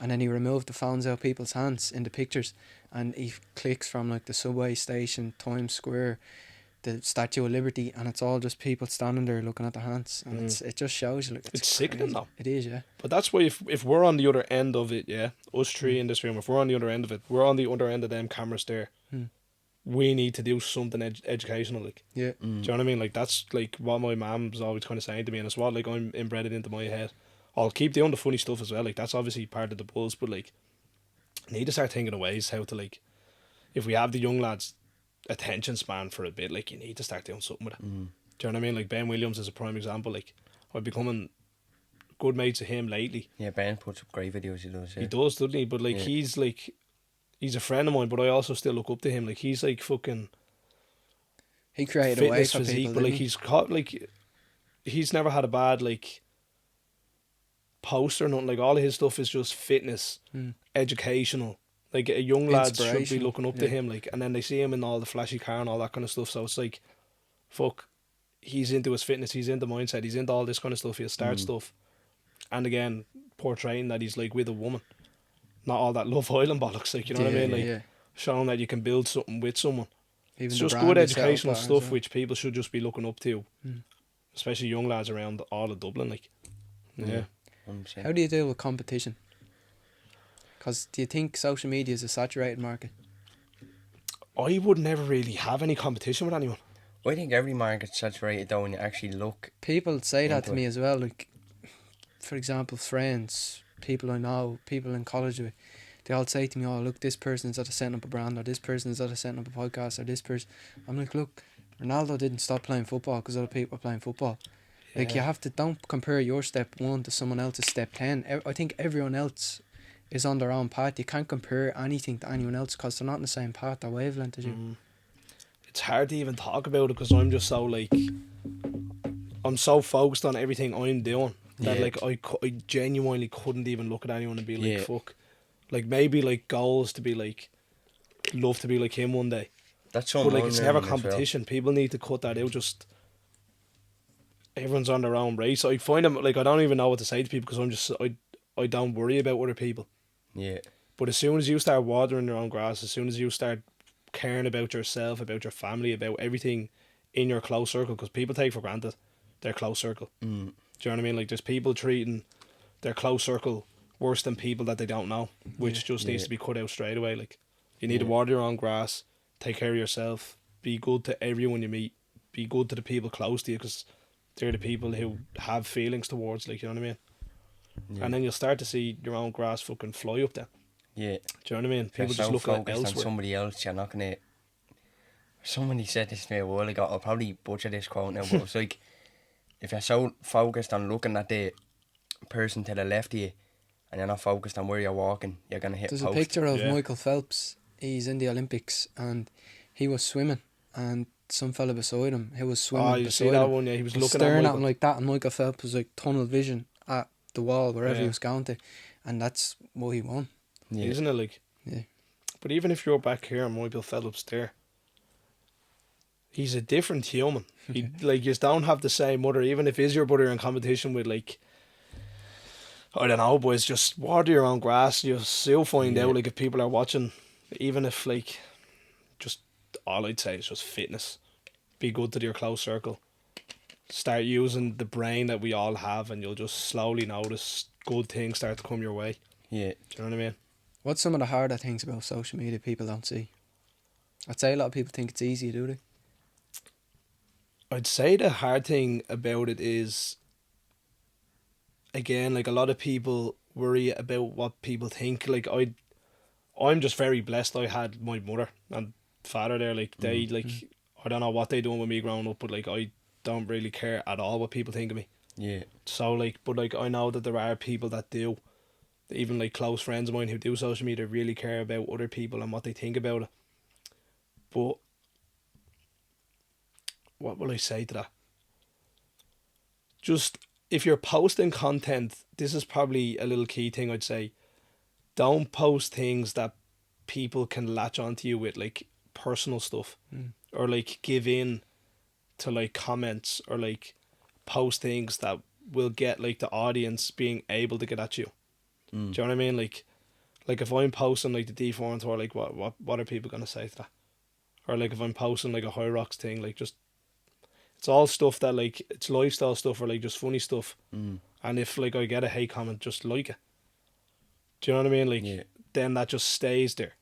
and then he removed the phones out of people's hands in the pictures, and he clicks from like the subway station, Times Square, the Statue of Liberty, and it's all just people standing there looking at their hands, and it just shows you, like, It's sickening, crazy. though. It is, yeah. But that's why if we're on the other end of it, yeah, us three in this room, if we're on the other end of it, we're on the other end of them cameras there. We need to do something educational, like. Yeah. Do you know what I mean? Like, that's like what my mum's always kind of saying to me, and it's what, like, I'm inbred it into my head. I'll keep doing the funny stuff as well. Like, that's obviously part of the buzz, but like, I need to start thinking of ways how to, like, if we have the young lads' attention span for a bit, like, you need to start doing something with it. Do you know what I mean? Like, Ben Williams is a prime example. Like, I'm becoming good mates with him lately. Yeah, Ben puts up great videos. He does. Yeah. He does, doesn't he? But like, Yeah. he's a friend of mine, but I also still look up to him. Like, he's like fucking He created a way fitness for physique, people, but like, didn't he? he's caught, like, he's never had a bad like poster or nothing. Like, all of his stuff is just fitness, educational. Like, a young lads should be Inspirational, looking up to yeah. him, like, and then they see him in all the flashy car and all that kind of stuff. So it's like, fuck, he's into his fitness, he's into mindset, he's into all this kind of stuff. He'll start stuff, and again, portraying that he's like with a woman, not all that Love Island bollocks. Like, you know what I mean? Like, yeah. showing that you can build something with someone. Even It's the just brand good he set up educational at as stuff well. which people should just be looking up to, especially young lads around all of Dublin. Like, yeah. 100%. How do you deal with competition? Because do you think social media is a saturated market? I would never really have any competition with anyone. I think every market's saturated though when you actually look. People say that Into to it. me as well. Like, for example, friends, people I know, people in college with, they all say to me, "Oh, look, this person's at a setting up a brand, or this person's at a setting up a podcast, or this person." I'm like, look, Ronaldo didn't stop playing football because other people are playing football. Like, you Yeah. have to, don't compare your step 1 to someone else's step 10. I think everyone else is on their own path. You can't compare anything to anyone else because they're not on the same path or wavelength as you. It's hard to even talk about it because I'm just so like, I'm so focused on everything I'm doing that Yeah. like I genuinely couldn't even look at anyone and be like, Yeah. fuck. Like maybe like goals to be like, love to be like him one day. That's But something like I'm it's never learning as well. competition. People need to cut that out. Just everyone's on their own race. I find them like I don't even know what to say to people because I'm just I don't worry about other people. Yeah. But as soon as you start watering your own grass, as soon as you start caring about yourself, about your family, about everything in your close circle, because people take for granted their close circle. Mm. Do you know what I mean? Like there's people treating their close circle worse than people that they don't know, which just needs Yeah. to be cut out straight away. Like you need to Yeah. water your own grass, take care of yourself, be good to everyone you meet, be good to the people close to you because they're the people who have feelings towards. Like you know what I mean? Yeah. And then you'll start to see your own grass fucking fly up there. Yeah. Do you know what I mean? If you're People just so look at it focused on elsewhere. somebody else, you're not gonna. Somebody said this to me a while ago. I'll probably butcher this quote now, but it's like, if you're so focused on looking at the person to the left of you, and you're not focused on where you're walking, you're gonna hit There's post. a picture of Yeah. Michael Phelps. He's in the Olympics and he was swimming, and some fella beside him who was swimming Oh, you see beside that him one? Yeah, he was was looking staring at at him Michael. like that, and Michael Phelps was like tunnel vision at the wall wherever he Yeah. was going to, and that's what he won. Yeah. Isn't it like? Yeah. But even if you're back here and Michael Phelps there, he's a different human. He like you don't have the same mother. Even if he's your brother in competition with like, I don't know, boys, just water your own grass. You'll find Yeah. out like if people are watching. Even if like, just all I'd say is just fitness. Be good to your close circle. Start using the brain that we all have, and you'll just slowly notice good things start to come your way. Yeah. Do you know what I mean? What's some of the harder things about social media people don't see? I'd say a lot of people think it's easy, do they? I'd say the hard thing about it is, again, like a lot of people worry about what people think. Like I'm just very blessed. I had my mother and father there. Like they I don't know what they doing with me growing up, but like I don't really care at all what people think of me. Yeah. So like, but like I know that there are people that do, even like close friends of mine who do social media really care about other people and what they think about it. But what will I say to that? Just if you're posting content, this is probably a little key thing I'd say. Don't post things that people can latch onto you with, like personal stuff, or like give in to like comments, or like post things that will get like the audience being able to get at you. Do you know what I mean? Like if I'm posting like the D4 tour, like what are people gonna say to that? Or like if I'm posting like a High Rocks thing, like just it's all stuff that like it's lifestyle stuff or like just funny stuff. And if like I get a hate comment, just like it. Do you know what I mean? Like Yeah. then that just stays there.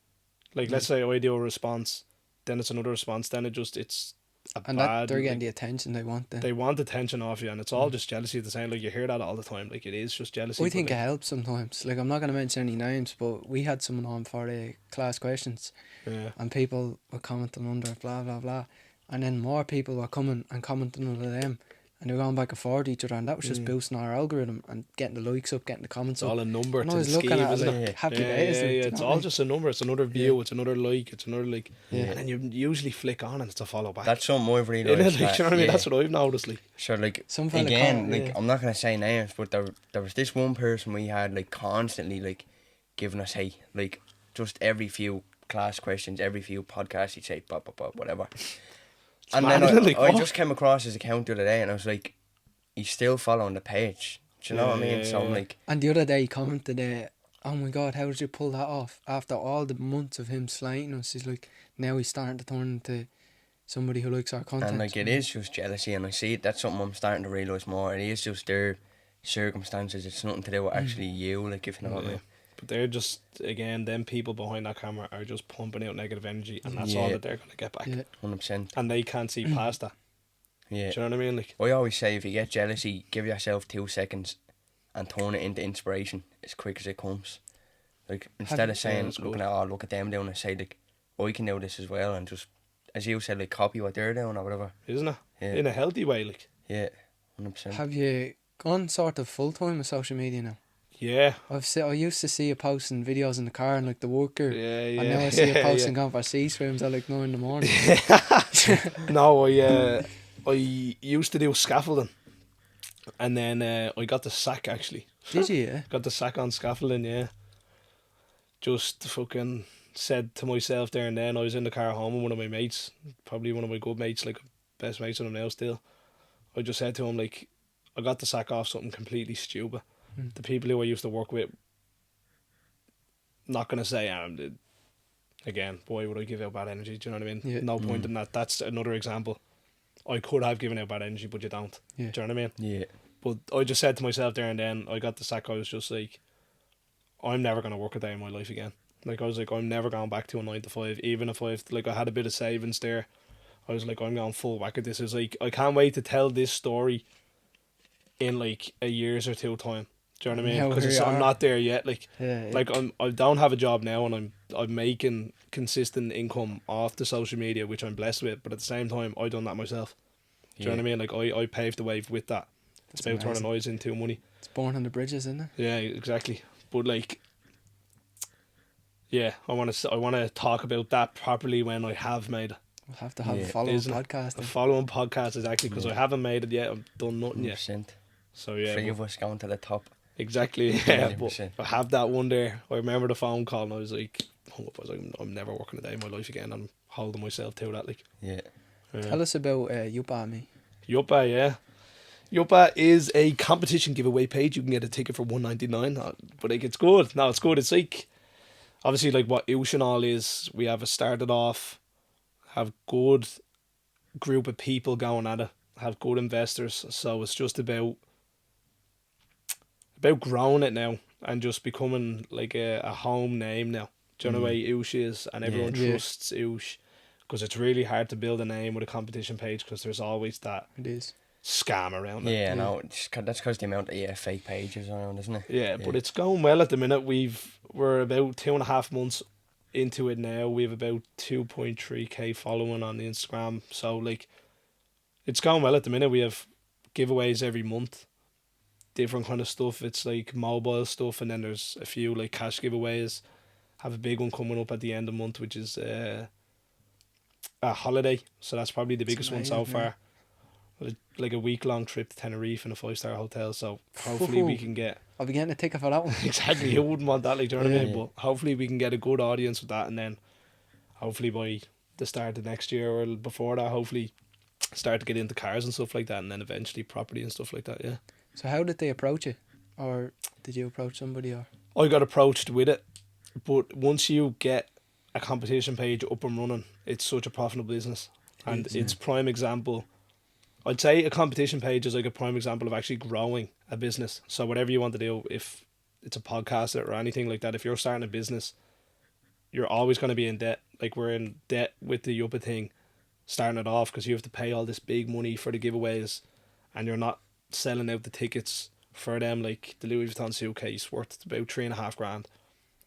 Like let's say I do a response, then it's another response, then it's a And bad. that they're getting like, the attention they want then. they want attention off you, and it's all just jealousy at the same. Like you hear that all the time. Like it is just jealousy. I but, think like, it helps sometimes. Like, I'm not going to mention any names, but we had someone on for the class questions, yeah. and people were commenting under blah blah blah, and then more people were coming and commenting under them, and they were going back and forth to each other, and that was just boosting our algorithm and getting the likes up, getting the comments It's up. all a number And to I the was looking scheme, at it isn't like, it? happy Yeah, days. yeah, like, yeah. do you It's know what I all mean? just a number. It's another view. It's another like. It's another like. Yeah. And then you usually flick on and it's a follow back. That's something I've Innit? realised. Like, that, you know what I mean? yeah. That's what I've noticed. Like, Sure, like Some fella again, caught- like yeah. I'm not gonna say names, but there was this one person we had like constantly like giving us hate, like just every few class questions, every few podcasts he'd say blah blah blah whatever. And mad, then isn't it? Like, I what? just came across his account the other day and I was like, he's still following the page. Do you know what I mean? Yeah, So I'm yeah. like, And the other day he commented, oh my god, how did you pull that off? After all the months of him slating us, he's like, now he's starting to turn into somebody who likes our content. and like it is just jealousy, and I see it. That's something I'm starting to realise more. It is just their circumstances. It's nothing to do with actually you, like, if you know what I mean. But they're just, again, them people behind that camera are just pumping out negative energy, and that's all Yeah. that they're going to get back. Yeah. 100%. And they can't see past that. Yeah. Do you know what I mean? Like, I always say, if you get jealousy, give yourself 2 seconds and turn it into inspiration as quick as it comes. Like, instead of saying, that's looking good. at, oh, look at them doing it, say, like, I can do this as well, and just, as you said, like, copy what they're doing or whatever. isn't it? Yeah. In a healthy way, like. Yeah, 100%. Have you gone sort of full time with social media now? Yeah. I used to see you posting videos in the car and like the worker. Yeah, And now I see you yeah, posting going for sea swims at like 9 in the morning. No, I used to do scaffolding, and then I got the sack actually. Did you? Yeah? Got the sack on scaffolding, yeah. Just fucking said to myself there and then, I was in the car home with one of my mates, probably one of my good mates, like best mates with him now still. I just said to him, like, I got the sack off something completely stupid. The people who I used to work with, not going to say, again, boy, would I give out bad energy, do you know what I mean? Yeah. No point in that. That's another example. I could have given out bad energy, but you don't. Yeah. Do you know what I mean? Yeah. But I just said to myself there and then, I got the sack, I was just like, I'm never going to work a day in my life again. Like, I was like, I'm never going back to a 9 to 5, even if I had a bit of savings there. I was like, I'm going full whack at this. It's like, I can't wait to tell this story in like a year's or two time. Do you know what I mean? Now Because here you I'm are. not there yet. Like, Yeah. like I don't have a job now, and I'm making consistent income off the social media, which I'm blessed with. But at the same time, I done that myself. Do you know what I mean? Like, I paved the way with that. It's That's about turning amazing. noise into money. It's born on the bridges, isn't it? Yeah, exactly. But like, yeah, I want to talk about that properly when I have made it. We'll have to have a Yeah. follow-up Isn't it? podcast. The then. following podcast is actually because I haven't made it yet. I've done nothing yet. 100%. So yeah, 3 but- of us going to the top. exactly. Yeah, but 100%. I have that one there. I remember the phone call, and I was like, I'm never working a day in my life again. I'm holding myself to that. Like, Yeah. Tell us about Yuppa, me. Yuppa, yeah. Yuppa is a competition giveaway page. You can get a ticket for $1.99. But like, it's good. No, it's good. It's like, obviously, like what Oosh and all is. We have started off, have good group of people going at it, have good investors. So it's just about growing it now and just becoming like a home name now. Do you know the way Oosh is, and everyone Yeah. trusts Oosh, because it's really hard to build a name with a competition page because there's always that It is. scam around it. Yeah, no, that's because the amount of fake pages around, isn't it? Yeah, but it's going well at the minute. We're about 2.5 months into it now. We have about 2.3k following on the Instagram. So like, it's going well at the minute. We have giveaways every month, different kind of stuff. It's like mobile stuff, and then there's a few like cash giveaways. Have a big one coming up at the end of the month, which is a holiday. So that's probably the biggest one so amazing, yeah. far. Like a week-long trip to Tenerife in a 5-star hotel. So hopefully we can get I'll be getting a ticket for that one. exactly. Who wouldn't want that? Like, do you know what I mean? Yeah. But hopefully we can get a good audience with that, and then hopefully by the start of next year or before that, hopefully start to get into cars and stuff like that, and then eventually property and stuff like that. Yeah. So how did they approach it? Or did you approach somebody? Or I got approached with it, but once you get a competition page up and running, it's such a profitable business, and it's prime example. I'd say a competition page is like a prime example of actually growing a business. So whatever you want to do, if it's a podcast or anything like that, if you're starting a business, you're always going to be in debt. Like, we're in debt with the Yuppa thing, starting it off, because you have to pay all this big money for the giveaways, and you're not selling out the tickets for them. Like the Louis Vuitton suitcase worth about $3,500.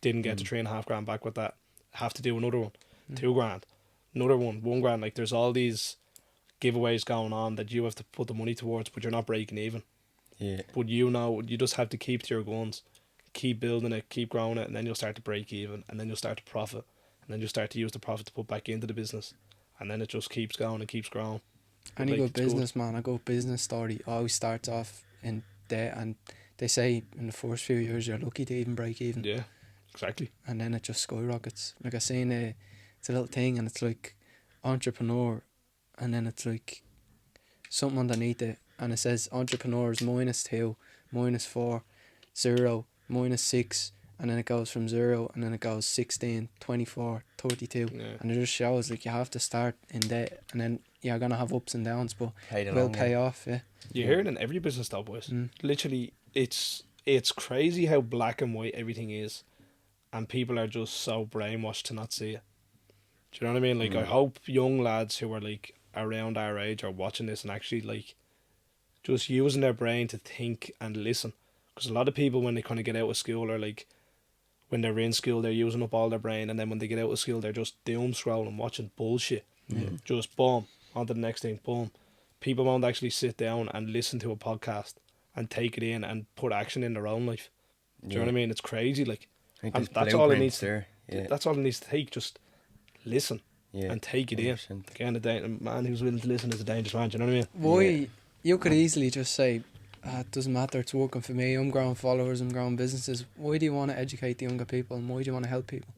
Didn't get the $3,500 back with that. Have to do another one, $2,000, another one, $1,000. Like, there's all these giveaways going on that you have to put the money towards, but you're not breaking even. Yeah. But you just have to keep to your guns, keep building it, keep growing it, and then you'll start to break even, and then you'll start to profit, and then you'll start to use the profit to put back into the business, and then it just keeps going and keeps growing. But, any like, good it's good. businessman, a good business story always starts off in debt, and they say in the first few years you're lucky to even break even, Yeah, exactly. and then it just skyrockets. Like I seen it's a little thing, and it's like entrepreneur, and then it's like something underneath it, and it says entrepreneurs -2, -4, 0, -6, and then it goes from 0, and then it goes 16, 24, 32, Yeah. and it just shows like you have to start in debt, and then you're gonna have ups and downs, but Pay the it will long pay game. off. Yeah. You hear it in every business though, boys. Literally it's crazy how black and white everything is, and people are just so brainwashed to not see it. Do you know what I mean? Like, I hope young lads who are like around our age are watching this and actually like just using their brain to think and listen. Because a lot of people, when they kind of get out of school, or like when they're in school, they're using up all their brain, and then when they get out of school, they're just doom scrolling, watching bullshit. Just boom, on to the next thing, boom. People won't actually sit down and listen to a podcast and take it in and put action in their own life. Do you know what I mean? It's crazy, like, Like and there's that's all it blueprints needs. there. Yeah. That's all it needs to take. Just listen and take it in. 100%. Again, a man who's willing to listen is a dangerous man. Do you know what I mean? Why you could easily just say, it doesn't matter, it's working for me, I'm growing followers, I'm growing businesses. Why do you want to educate the younger people, and why do you want to help people?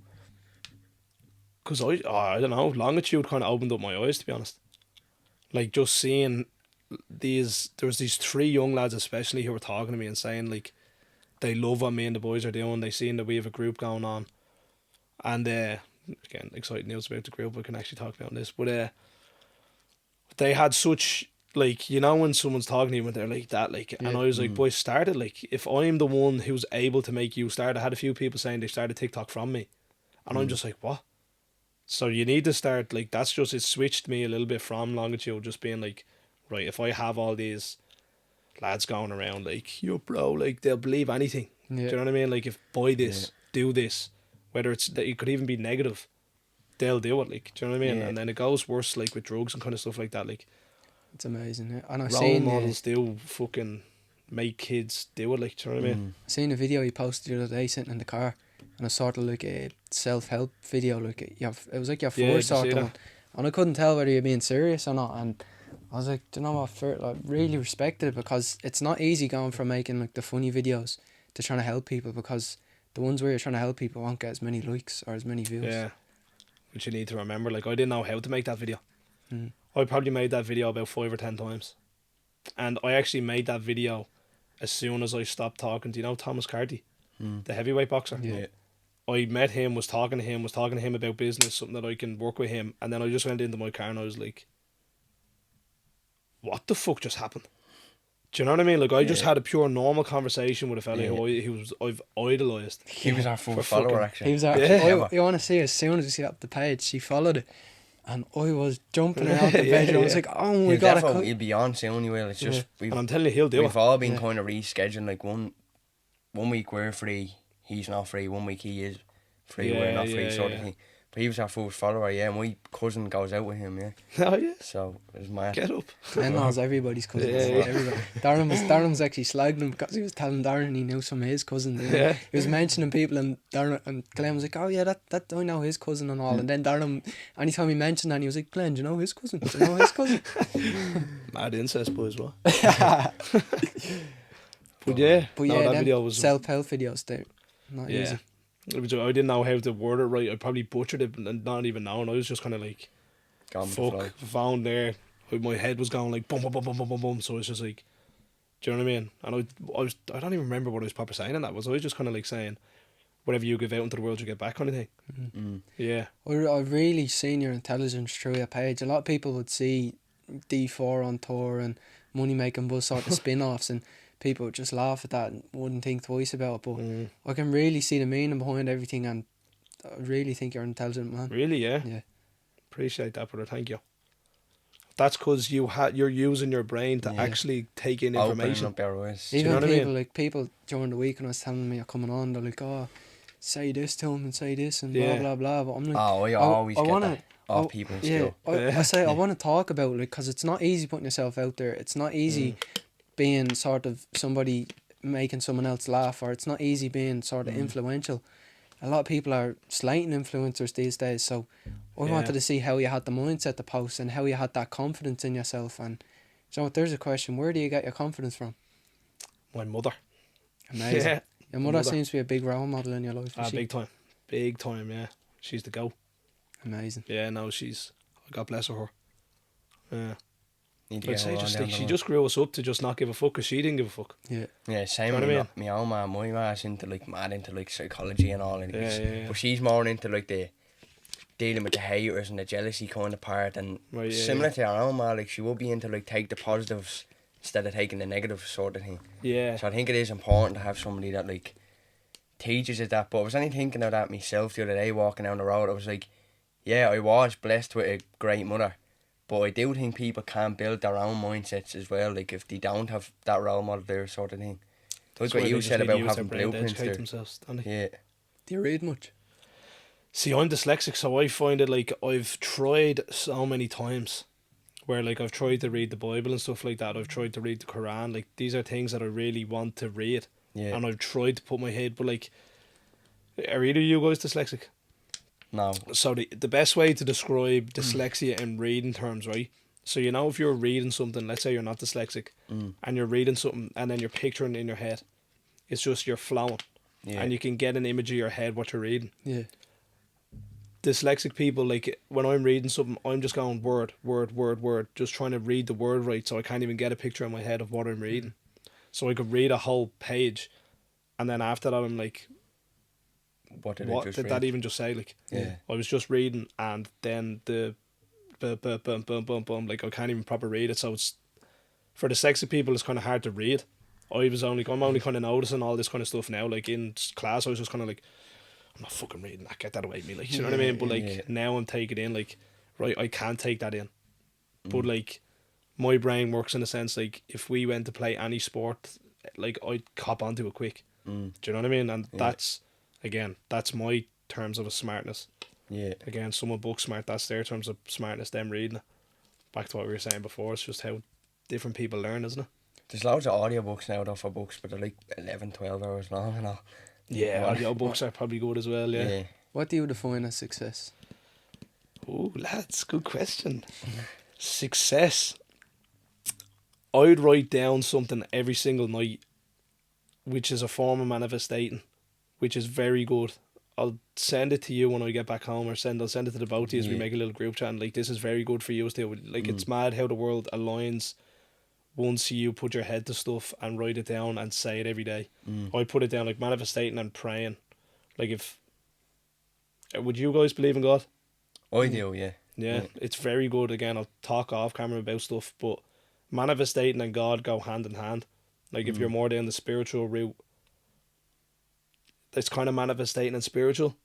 Because I don't know, Longitude kind of opened up my eyes, to be honest. Like, just seeing there was these 3 young lads especially who were talking to me and saying like they love what me and the boys are doing. They seen that we have a group going on, and again, exciting news about the group. We can actually talk about this, but they had such, like, you know, when someone's talking to you when they're like that, like, and I was like, boys, started, like, if I'm the one who's able to make you start, I had a few people saying they started TikTok from me, and I'm just like, what? So you need to start, like, that's just, it switched me a little bit from Longitude, just being like, right, if I have all these lads going around like, yo bro, like, they'll believe anything. Do you know what I mean? Like, if buy this, do this, whether it's that it could even be negative, they'll do it, like, do you know what I mean? And then it goes worse, like, with drugs and kind of stuff like that, like, It's amazing. Yeah. And I've role seen models do fucking make kids do it, like, do you know what I mean? I seen a video he posted the other day sitting in the car, and it's sort of like a self-help video, like it was like your Yeah, first did you sort see of that? one, and I couldn't tell whether you're being serious or not, and I was like, do you know what, I really respected it, because it's not easy going from making like the funny videos to trying to help people, because the ones where you're trying to help people won't get as many likes or as many views. Yeah, which you need to remember, like, I didn't know how to make that video. I probably made that video about 5 or 10 times, and I actually made that video as soon as I stopped talking to, you know, Thomas Carty, the heavyweight boxer. Yeah. I met him, was talking to him about business, something that I can work with him, and then I just went into my car and I was like, what the fuck just happened? Do you know what I mean? Like, I just had a pure normal conversation with a fella who I've idolised. He was our first For follower, fucking- actually. He was our, you want to see, as soon as you see up the page, she followed it, and I was jumping around the bedroom. I was like, oh my god, He'll be on soon, he will. It's just, And I'm telling you, he'll do we've it. all been kind of rescheduling, like, one week we're free, he's not free, 1 week he is free, we're not free, sort of thing. But he was our first follower, and my cousin goes out with him, Oh, yeah. so it was mad. Get up. Glenn knows everybody's cousins. Everybody. Darren was actually slagging him because he was telling Darren he knew some of his cousins. Yeah. He was mentioning people, and Darren and Glenn was like, oh yeah, that I know his cousin and all. And then Darren, anytime he mentioned that, he was like, Glenn, do you know his cousin? Do you know his cousin? Mad incest, boys, what? But yeah, But no, yeah, that them video was... self-help videos, they're not easy. It was, I didn't know how to word it right. I probably butchered it and not even knowing. I was just kind of like, Gone with the flow. fuck, found there. My head was going like boom, boom, boom, boom, boom, boom, boom. So it's just like, do you know what I mean? And I don't even remember what I was proper saying in that. I was just kind of like saying, whatever you give out into the world, you get back kind of thing. Yeah. I've really seen your intelligence through your page. A lot of people would see D4 on tour and Money Making Buzz sort of spin-offs, and people would just laugh at that and wouldn't think twice about it. But I can really see the meaning behind everything, and I really think you're an intelligent man. Really, yeah? Yeah. Appreciate that, brother. Thank you. That's because you're using your brain to actually take in information. Opening up our eyes. you Even know what I people, mean? like people during the week when I was telling me you're coming on, they're like, oh, say this to him and say this and Yeah. blah, blah, blah. But I'm like, Oh, I always get wanna- that off people in yeah, school. I say I want to talk about it, because it's not easy putting yourself out there. It's not easy being sort of somebody making someone else laugh, or it's not easy being sort of influential. A lot of people are slating influencers these days, so I wanted to see how you had the mindset to post and how you had that confidence in yourself. And so there's a question, where do you get your confidence from? My mother. Amazing. Yeah. Your mother seems to be a big role model in your life. Is she? Big time. Big time, yeah. She's the go. Amazing. Yeah, no, God bless her. Yeah. Need to I'd get say her on just down like, the she line. just grew us up to just not give a fuck, because she didn't give a fuck. Yeah. Yeah, same Do you with know what I my own man. My ma's into like mad into like psychology and all, and Yeah. but she's more into like the dealing with the haters and the jealousy kind of part, and Right, yeah, similar to her own ma, like she would be into like take the positives instead of taking the negative sort of thing. Yeah. So I think it is important to have somebody that like teaches you that. But I was only thinking of that myself the other day walking down the road. I was like, yeah, I was blessed with a great mother, but I do think people can build their own mindsets as well. Like if they don't have that role model there, sort of thing. Like what Why you they just said need to about use their having brain to blueprints educate there. themselves, don't they? Yeah, Do you read much? See, I'm dyslexic, so I find it like I've tried so many times where like I've tried to read the Bible and stuff like that. I've tried to read the Quran. Like these are things that I really want to read, yeah. and I've tried to put my head. But like, are either of you guys dyslexic? No. So the best way to describe dyslexia in reading terms, right? So you know if you're reading something, let's say you're not dyslexic, and you're reading something, and then you're picturing it in your head, it's just you're flowing, Yeah. and you can get an image of your head what you're reading. Yeah. Dyslexic people, like when I'm reading something, I'm just going word, word, word, word, just trying to read the word right, so I can't even get a picture in my head of what I'm reading. So I could read a whole page, and then after that I'm like, What did I what just did read? that even just say? Like, Yeah. I was just reading, and then the boom, boom, boom, boom, like I can't even proper read it. So it's for dyslexic people, it's kind of hard to read. I'm only kind of noticing all this kind of stuff now. Like in class, I was just kind of like, I'm not fucking reading that. Get that away from me. Like, you know what I mean? But like Yeah. now I'm taking it in. Like, right, I can't take that in. But like, my brain works in a sense like if we went to play any sport, like I'd cop onto it quick. Do you know what I mean? And that's my terms of a smartness. Yeah. Again, some are book smart. That's their terms of smartness. Them reading it. Back to what we were saying before. It's just how different people learn, isn't it? There's loads of audiobooks now though for books, but they're like 11, 12 hours long and all. Yeah, Well, audio books are probably good as well. Yeah. What do you define as success? Oh, lads, good question. Success. I'd write down something every single night, which is a form of manifesting, which is very good. I'll send it to you when I get back home, or I'll send it to the both of you as we Yeah. make a little group chat. And like, this is very good for you still. Like, it's mad how the world aligns once you put your head to stuff and write it down and say it every day. I put it down like manifesting and praying. Like, if would you guys believe in God? I do, yeah. Yeah, it's very good. Again, I'll talk off camera about stuff, but manifesting and God go hand in hand. Like, if you're more down the spiritual route, it's kind of manifesting and spiritual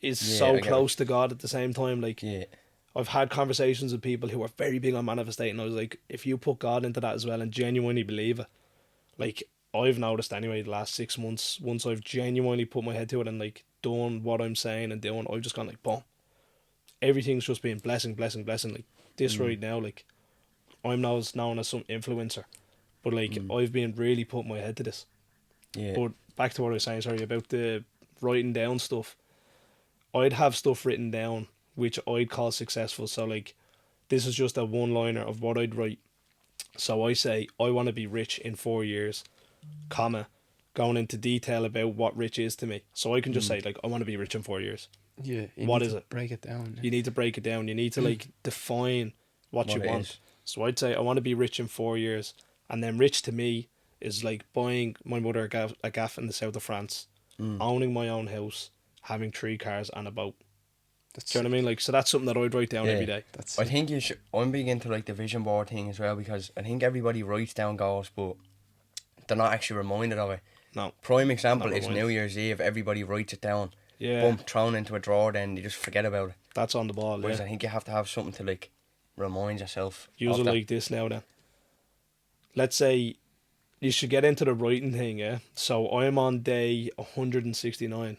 is Yeah, so I get close to God at the same time. Like, Yeah. I've had conversations with people who are very big on manifesting. I was like, if you put God into that as well and genuinely believe it, like I've noticed anyway, the last 6 months, once I've genuinely put my head to it and like done what I'm saying and doing, I've just gone like, boom. Everything's just been blessing, blessing, blessing. Like this right now, like I'm now known as some influencer, but like I've been really putting my head to this. Yeah. But back to what I was saying, sorry, about the writing down stuff. I'd have stuff written down which I'd call successful. So like, this is just a one-liner of what I'd write. So I say, I want to be rich in 4 years, comma, going into detail about what rich is to me. So I can just say like, I want to be rich in 4 years. Yeah. What is it? Break it down. You need to break it down. You need to like define what you it want. is. So I'd say I want to be rich in 4 years, and then rich to me is like buying my mother a gaff in the south of France, owning my own house, having 3 cars and a boat. That's Do you know what I mean? Like, so that's something that I'd write down every day. That's I think you should. I'm big into like the vision board thing as well, because I think everybody writes down goals, but they're not actually reminded of it. No. Prime example Not is reminded. New Year's Eve. Everybody writes it down. Yeah, Boom, thrown into a drawer. Then you just forget about it. that's on the ball. Whereas Yeah. I think you have to have something to like remind yourself. Use of it that. like this now then. Let's say you should get into the writing thing, yeah? So I'm on day 169.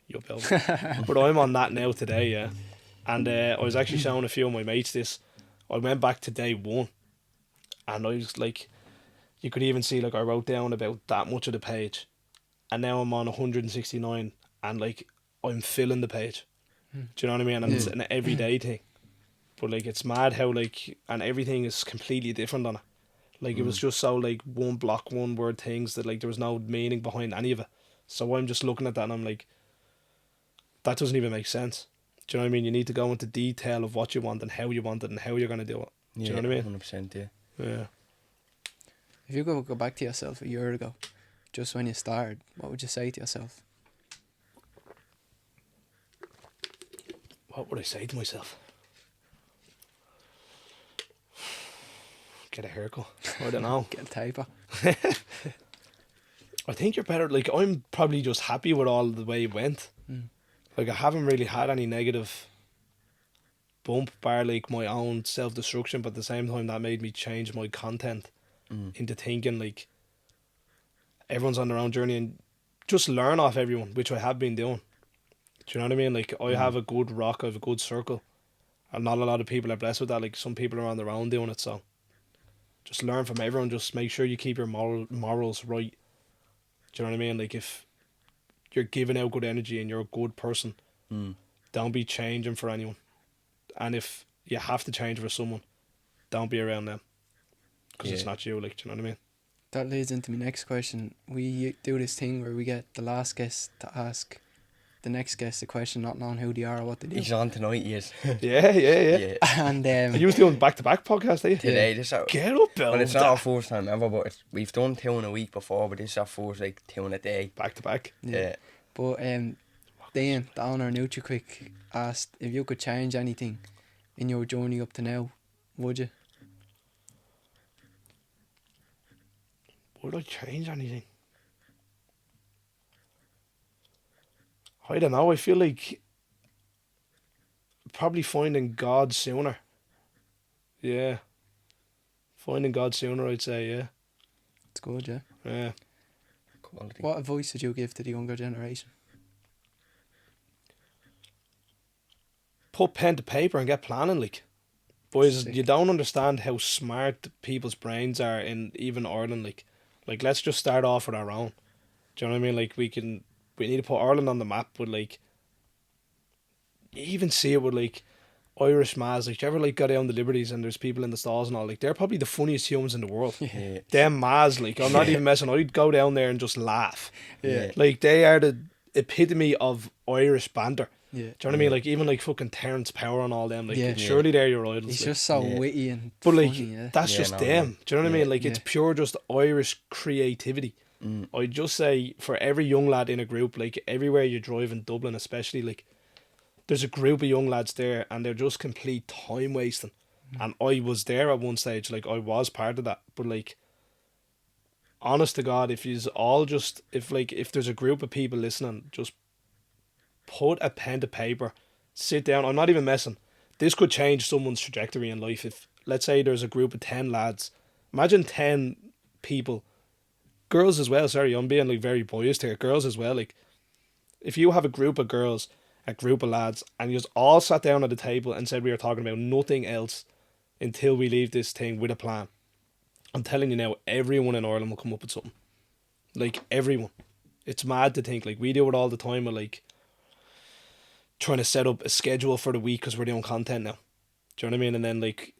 You'll be able. But I'm on that now today, yeah? And I was actually showing a few of my mates this. I went back to day 1, and I was like, you could even see like I wrote down about that much of the page, and now I'm on 169, and like I'm filling the page. Do you know what I mean? And it's an everyday thing. But like, it's mad how like, and everything is completely different on it. Like, it was just so like one block, one word things that like there was no meaning behind any of it. So I'm just looking at that and I'm like, that doesn't even make sense. Do you know what I mean? You need to go into detail of what you want and how you want it and how you're going to do it. Do you know what I mean? 100%, yeah. Yeah. If you go back to yourself a year ago, just when you started, what would you say to yourself? What would I say to myself? Get a haircut. I don't know. Get a taper. I think you're better. Like, I'm probably just happy with all the way it went. Like, I haven't really had any negative bump, bar like my own self-destruction, but at the same time that made me change my content into thinking like everyone's on their own journey and just learn off everyone, which I have been doing. Do you know what I mean? Like, I have a good rock, I have a good circle, and not a lot of people are blessed with that. Like, some people are on their own doing it, so just learn from everyone. Just make sure you keep your morals right. Do you know what I mean? Like, if you're giving out good energy and you're a good person, don't be changing for anyone. And if you have to change for someone, don't be around them, because it's not you. Like, do you know what I mean? That leads into my next question. We do this thing where we get the last guest to ask the next guest a question, not knowing who they are or what they do. He's on tonight, yes. Yeah. And Are you doing back-to-back podcasts, are you? Today, this is Get up, Bill. well, it's not our first time ever, but we've done 2 in a week before, but this is our first, like, 2 in a day. Back-to-back. Yeah. But Dean, the owner, NutriQuick, asked if you could change anything in your journey up to now, would you? Would I change anything? I don't know. I feel like probably finding God sooner. Yeah. Finding God sooner, I'd say, yeah. It's good, yeah. Yeah. Quality. What advice would you give to the younger generation? Put pen to paper and get planning, like. Boys, Sick. you don't understand how smart people's brains are in even Ireland, like. Like, let's just start off with our own. Do you know what I mean? Like, we need to put Ireland on the map with, like, you even see it with, like, Irish Maz. Like, do you ever, like, go down the Liberties and there's people in the stalls and all? Like, they're probably the funniest humans in the world. Yeah. Them Maz, like, I'm not even messing. I'd go down there and just laugh. Yeah. Like, they are the epitome of Irish banter. Yeah. Do you know what I mean? Like, even, like, fucking Terence Power and all them. Like, Yeah. surely they're your idols. He's like. just so Yeah. witty and But, funny, like, yeah. that's Yeah, just no, them. Do you know what I yeah. mean? Like, it's Yeah. pure just Irish creativity. I'd just say for every young lad in a group, like, everywhere you drive in Dublin especially, like, there's a group of young lads there and they're just complete time wasting. And I was there at one stage, like, I was part of that. But, like, honest to God, if there's a group of people listening, just put a pen to paper, sit down. I'm not even messing. This could change someone's trajectory in life. If, let's say, there's a group of 10 lads, imagine 10 people, girls as well, sorry, I'm being, like, very biased here, girls as well, like, if you have a group of girls, a group of lads, and you just all sat down at the table and said we were talking about nothing else until we leave this thing with a plan, I'm telling you now, everyone in Ireland will come up with something. Like, everyone. It's mad to think, like, we do it all the time with, like, trying to set up a schedule for the week because we're doing content now. Do you know what I mean? And then, like,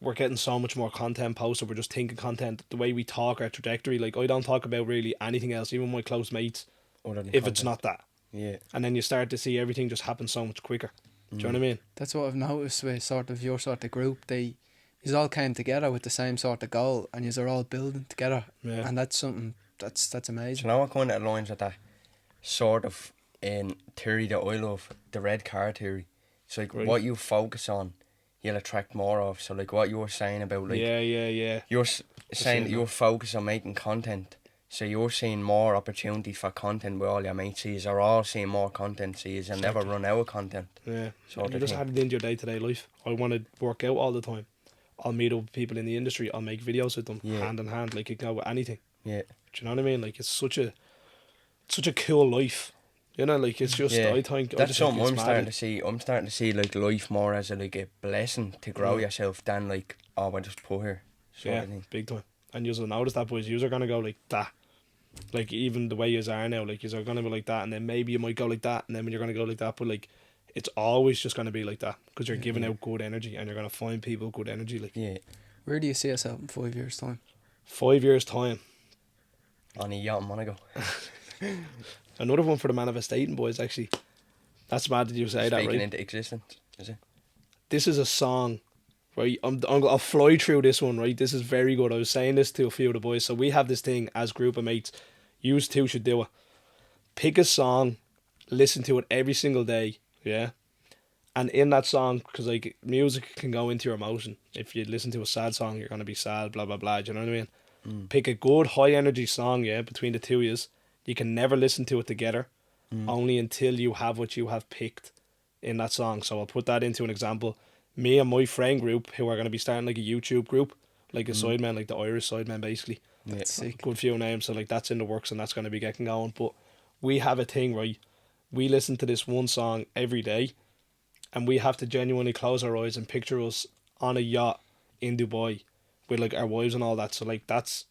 we're getting so much more content posted. We're just thinking content, the way we talk, our trajectory. Like, I don't talk about really anything else, even my close mates, Other than if content. it's not that. Yeah. And then you start to see everything just happen so much quicker. Do you know what I mean? That's what I've noticed with sort of your sort of group. You all came together with the same sort of goal and you are all building together. Yeah. And that's something that's Do amazing. you know what kind of aligns with that sort of theory that I love? The red car theory. It's like Right. what you focus on, you'll attract more of. So, like, what you were saying about, like, Yeah. you're saying that that. you're focused on making content. So you're seeing more opportunities for content with all your mates. So you're all seeing more content. So you'll never run out of content. Yeah. Sort And you of just thing. had it into your day-to-day life. I want to work out all the time. I'll meet up with people in the industry. I'll make videos with them, Yeah. hand in hand. Like, you can go with anything. Yeah. Do you know what I mean? Like, it's such a cool life. You know, like, it's just, Yeah. I think... That's something I'm mad. starting to see. I'm starting to see, like, life more as a blessing to grow yourself than, like, oh, I just put here. Sort Yeah, of thing. big time. And you'll notice that, boys. You're going to go like that. Like, even the way you are now, like, you're going to be like that, and then maybe you might go like that, and then when you're going to go like that, but, like, it's always just going to be like that, because you're giving out good energy, and you're going to find people good energy, like. Yeah. Where do you see yourself in 5 years' time? 5 years' time. On a yacht in Monaco. Another one for the manifesting boys, actually. That's mad that you say that, Speaking right? into existence, is it? This is a song, right? I'll fly through this one, right? This is very good. I was saying this to a few of the boys. So we have this thing as group of mates. You two should do it. Pick a song, listen to it every single day, yeah? And in that song, because like music can go into your emotion. If you listen to a sad song, you're gonna be sad, blah blah blah. Do you know what I mean? Pick a good high energy song, yeah, between the two of yous. You can never listen to it together, only until you have what you have picked in that song. So I'll put that into an example. Me and my friend group, who are gonna be starting like a YouTube group, like a sideman, like the Irish sideman, basically. That's sick. Good few names, so like that's in the works and that's gonna be getting going. But we have a thing, right? We listen to this one song every day, and we have to genuinely close our eyes and picture us on a yacht in Dubai with like our wives and all that. So like that's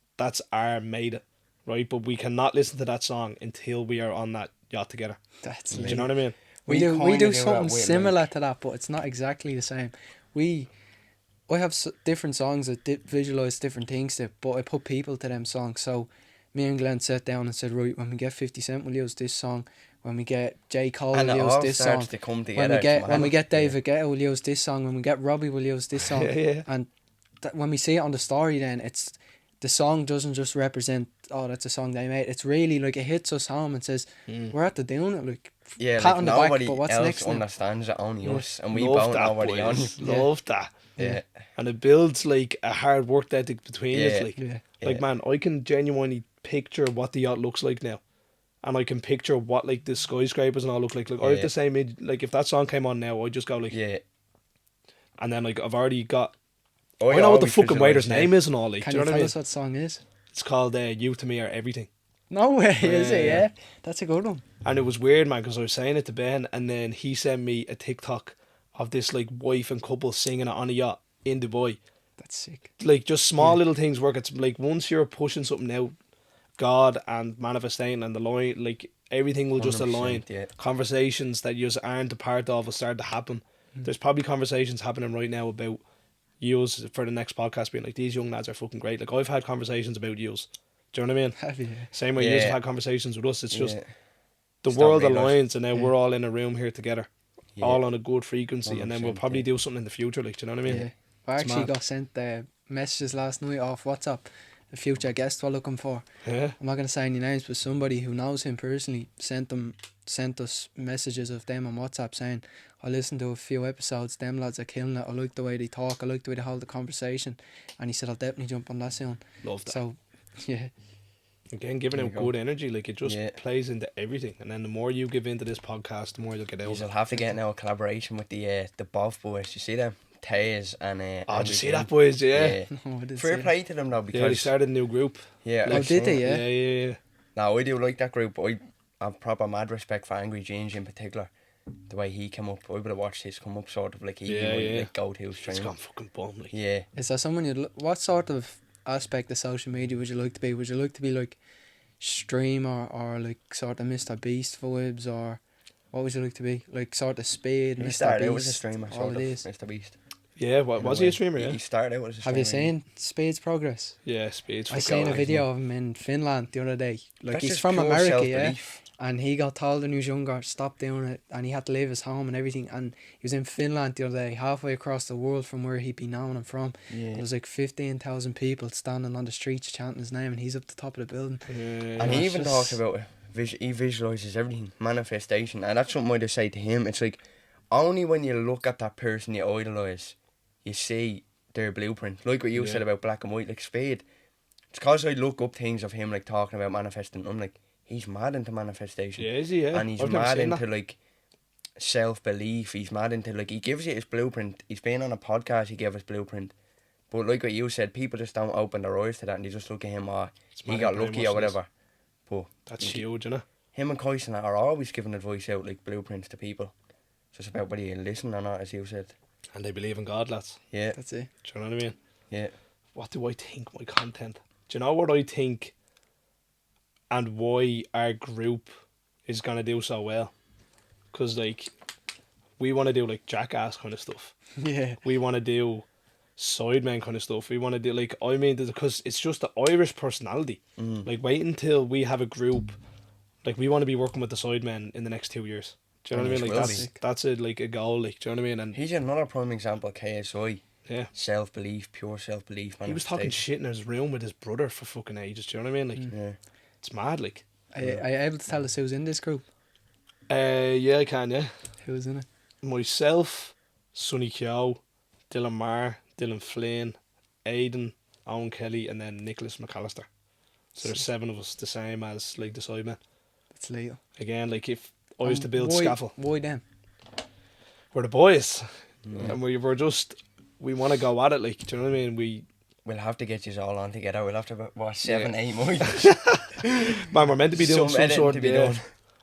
our made it, right? But we cannot listen to that song until we are on that yacht together. That's Do you know what I mean? We do kinda that something with, similar like, to that, but it's not exactly the same. I have different songs that visualize different things, but I put people to them songs. So me and Glenn sat down and said, right, when we get 50 Cent, we'll use this song. When we get J. Cole, And we'll it use all this starts song. to come When together. we get David Guetta, we'll use this song. When we get Robbie, we'll use this song. Yeah. And when we see it on the story, then it's the song doesn't just represent, oh, that's a song they made. It's really like it hits us home and says, we're at the doing it. Like, Yeah, pat like on the back, nobody but what's else next now? understands it, only us. And we Love both that, know what he on. boys. Love that. Yeah. And it builds like a hard work ethic between us. Yeah. Like, Yeah. like man, I can genuinely picture what the yacht looks like now. And I can picture what like the skyscrapers and all look like. Like I have Yeah. the same like if that song came on now, I'd just go like, Yeah. and then like I've already got I I know what the always fucking waiter's visualise name is and all like. Can Do you you know tell what I mean? us what song is? It's called "You to Me Are Everything." No way, is it? Yeah. Yeah, that's a good one. And it was weird, man, because I was saying it to Ben, and then he sent me a TikTok of this like wife and couple singing it on a yacht in Dubai. That's sick. Like just small little things work. It's like once you're pushing something out, God and manifesting and the line, like everything will just 100%, align. yeah. Conversations that you aren't a part of will start to happen. There's probably conversations happening right now about yous for the next podcast being like, these young lads are fucking great. Like I've had conversations about yous. Do you know what I mean? Have you? Same way Yeah. yous have had conversations with us. It's just Yeah. the Just don't world realise. aligns and now we're all in a room here together. Yeah. All on a good frequency, and then we'll 100%, probably yeah. do something in the future. Like, do you know what I mean? Yeah. I It's actually mad. got sent messages last night off WhatsApp. The future guest we're looking for. Yeah. I'm not gonna say any names, but somebody who knows him personally sent us messages of them on WhatsApp saying, I listened to a few episodes, them lads are killing it, I like the way they talk, I like the way they hold the conversation, and he said I'll definitely jump on that soon. Love that. So yeah. Again, giving There out you go. good energy, like it just Yeah. plays into everything. And then the more you give into this podcast, the more you'll get out. You'll have to get now a collaboration with the Boff boys. You see them? Taze and Oh, did you see Andrew that, boys? Yeah. Yeah. No, I didn't Fair see play to them though, Yeah, they because started a new group. yeah, Oh, I've did they, seen- yeah? Yeah. No, I do like that group. I have proper mad respect for Angry Ginge in particular. The way he came up, I would have watched his come up sort of like he Yeah, might yeah. like go to It's stream. gone fucking bomb. Like. Yeah, Is there someone what sort of aspect of social media would you like to be? Would you like to be like streamer or like sort of Mr. Beast vibes, or what would you like to be? Like sort of Speed, he Mr. started Beast, out as a streamer, all sort it of, is. Mr. Beast. Yeah, what, in was way. he a streamer? Yeah. He started out as a streamer. Have you seen Speed's progress? Yeah, Speeds. I fucking seen a amazing. video of him in Finland the other day. Like That's he's just from pure America, yeah. self-belief. And he got told when he was younger, stop doing it, and he had to leave his home and everything. And he was in Finland the other day, halfway across the world from where he'd be known and from. Yeah. There was like 15,000 people standing on the streets chanting his name, and he's up the top of the building. Yeah. And he it's even just- talks about it. He visualizes everything, manifestation, and that's something I'd say to him. It's like only when you look at that person you idolize, you see their blueprint. Like what you Yeah. said about Black and White, like Spade. It's because I look up things of him like talking about manifesting. I'm like, he's mad into manifestation. Yeah, is he? Yeah. And he's I've never mad seen into that. like self-belief. He's mad into like, he gives you his blueprint. He's been on a podcast, he gave his blueprint. But like what you said, people just don't open their eyes to that and they just look at him, he mad got how lucky brainwashed or it whatever. But That's huge, isn't it? him and Kyson are always giving advice out, like blueprints to people. It's just about whether you listen or not, as you said. And they believe in God, lads. Yeah, That's it. Do you know what I mean? yeah. What do I think my content? Do you know what I think and why our group is going to do so well? Because, like, we want to do, like, jackass kind of stuff. Yeah. We want to do sidemen kind of stuff. We want to do, like, I mean, because it's just the Irish personality. Like, wait until we have a group. Like, we want to be working with the sidemen in the next 2 years. Do you know what I mean? Like, Will that's like a goal, like, do you know what I mean? And He's another prime example of KSI. yeah. Self-belief, pure self-belief. He was talking manifestation. shit in his room with his brother for fucking ages. Do you know what I mean? Like, Yeah. it's mad, like. Are you able to tell us who's in this group? Yeah, I can, yeah. Who's in it? myself, Sonny Keogh, Dylan Marr, Dylan Flynn, Aidan, Owen Kelly, and then Nicholas McAllister. So there's 7 of us, the same as like the sidemen. That's lethal. Again, like if I was to build why, scaffold, Why them? we're the boys, and we want to go at it. Like, do you know what I mean? We'll have to get you all on together. We'll have to watch 7-8 movies. Man, we're meant to be doing some editing sort to of be done.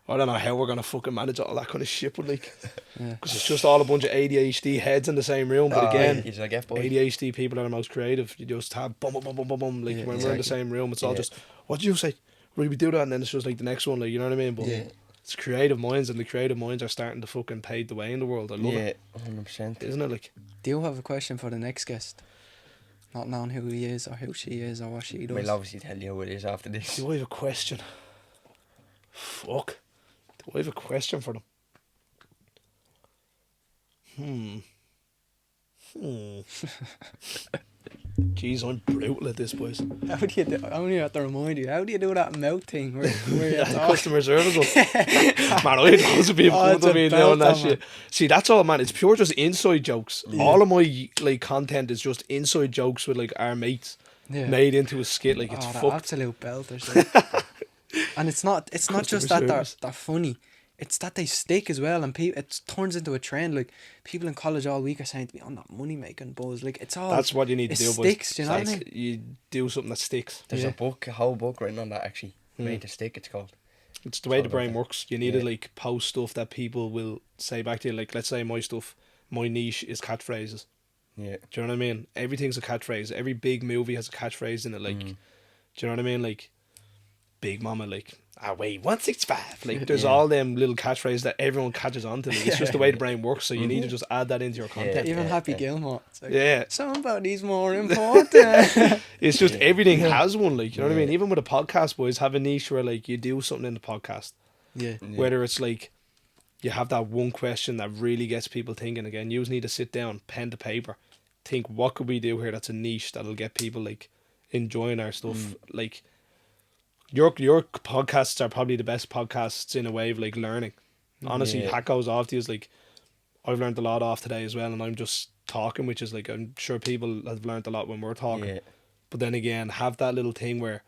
I don't know how we're gonna fucking manage all that kind of shit, but like, Yeah. because it's just all a bunch of ADHD heads in the same room. But again, you just get bored. ADHD people are the most creative. You just have bum bum bum bum bum bum. Like Yeah, when we're in the same room, it's all just, what did you say? Will we do that? And then it's just like the next one. Like, you know what I mean? But it's creative minds, and the creative minds are starting to fucking pave the way in the world. I love it, 100%. isn't it? Like, Do you have a question for the next guest? Not knowing who he is or who she is or what she does. We'll obviously tell you who it is after this. do I have a question? Fuck. Do I have a question for them? Jeez, I'm brutal at this, boys. How do you do, I only have to remind you, how do you do that mouth thing where you talk? Customer service one. Man, I had loads of people come it's to a me doing that belter, shit. See, that's all, man. It's pure just inside jokes. All of my like content is just inside jokes with like our mates made into a skit. Like, it's they're fucked. absolute belters. Like. And it's not just that service. they're funny. It's that they stick as well, and it turns into a trend. Like, people in college all week are saying to me, "I'm not money making buzz." Like, it's all. That's what you need to it do, boys. sticks. Do you know what I mean? You do something that sticks. There's a whole book written on that actually. Made to Stick, it's called. It's the way the all brain about works. You need to like post stuff that people will say back to you. Like, let's say my niche is catchphrases. Yeah. Do you know what I mean? Everything's a catchphrase. Every big movie has a catchphrase in it. Like, do you know what I mean? Like, Big Mama, like, I weigh 165. Like, there's all them little catchphrases that everyone catches on to. Like, it's just the way the brain works. So you need to just add that into your content. Even Happy Gilmore. It's like, Yeah. somebody's more important. It's just everything has one. Like, you know what I mean? Even with a podcast, boys, have a niche where like you do something in the podcast. Yeah. Whether it's like you have that one question that really gets people thinking. Again, you just need to sit down, pen to paper, think, what could we do here that's a niche that'll get people like enjoying our stuff. Like, your podcasts are probably the best podcasts in a way of like learning. Honestly, hat goes off to you. Like, I've learned a lot off today as well, and I'm just talking, which is like, I'm sure people have learned a lot when we're talking. Yeah. But then again, have that little thing where,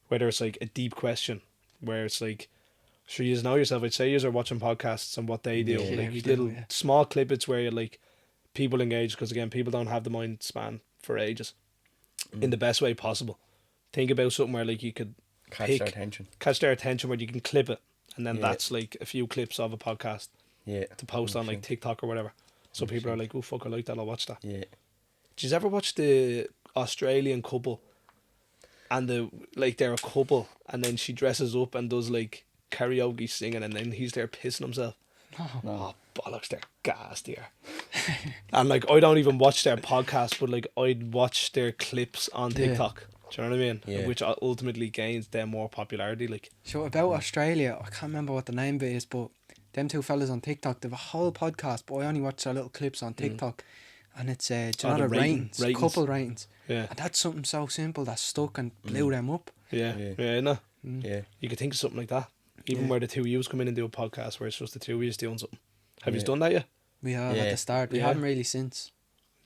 whether it's like a deep question, where it's like, sure, you know yourself. I'd say you are watching podcasts and what they do, Yeah, we like do, little small clippets where you like people engage, because again, people don't have the mind span for ages, in the best way possible. Think about something where like you could Catch their attention. where you can clip it, and then that's like a few clips of a podcast to post on like TikTok or whatever. So people are like, oh fuck, I like that, I'll watch that. Yeah. Did you ever watch the Australian couple, and they're a couple, and then she dresses up and does like karaoke singing, and then he's there pissing himself? Oh bollocks, they're gassed here. And like, I don't even watch their podcast, but like, I'd watch their clips on TikTok. Do you know what I mean? Yeah. Which ultimately gains them more popularity. Like, So about Australia, I can't remember what the name of it is, but them two fellas on TikTok, they have a whole podcast, but I only watch their little clips on TikTok. And it's do you know the the ratings, couple ratings. Yeah. And that's something so simple that stuck and blew them up. Yeah, no. Yeah. You could think of something like that. Even where the two of yous come in and do a podcast where it's just the two of yous doing something. Have you done that yet? We have at the start. We haven't really since.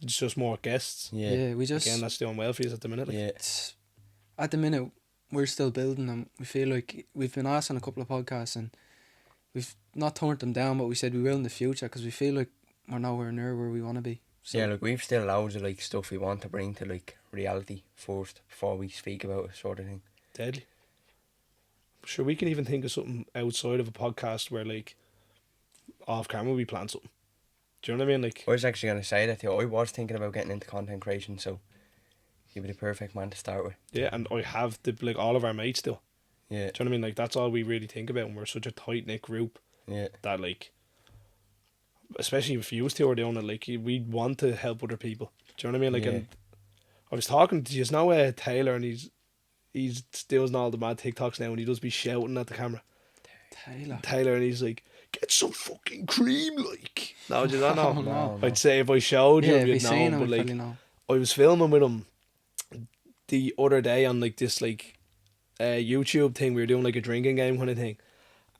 It's just more guests. Yeah, we just... Again, that's doing well for you at the minute. Like. It's, at the minute, we're still building them. We feel like we've been asked on a couple of podcasts and we've not turned them down, but we said we will in the future because we feel like we're nowhere near where we want to be. So. Yeah, look, we've still loads of like stuff we want to bring to like reality first before we speak about it, sort of thing. Deadly. Sure, we can even think of something outside of a podcast where like off camera we plan something. Do you know what I mean? Like, I was actually going to say that to you. I was thinking about getting into content creation, so you'd be the perfect man to start with. Yeah, and I have like all of our mates still. Yeah. Do you know what I mean? Like, that's all we really think about, and we're such a tight knit group. Yeah. That like, especially if you two are doing it, like, we want to help other people. Do you know what I mean? Like, and I was talking to Taylor, and he's doing all the mad TikToks now, and he does be shouting at the camera. Taylor, and he's like, get some fucking cream, like. No, do you not know? No. I'd say if I showed you, you'd know. But like, I was filming with him the other day on like this like YouTube thing. We were doing like a drinking game kind of thing,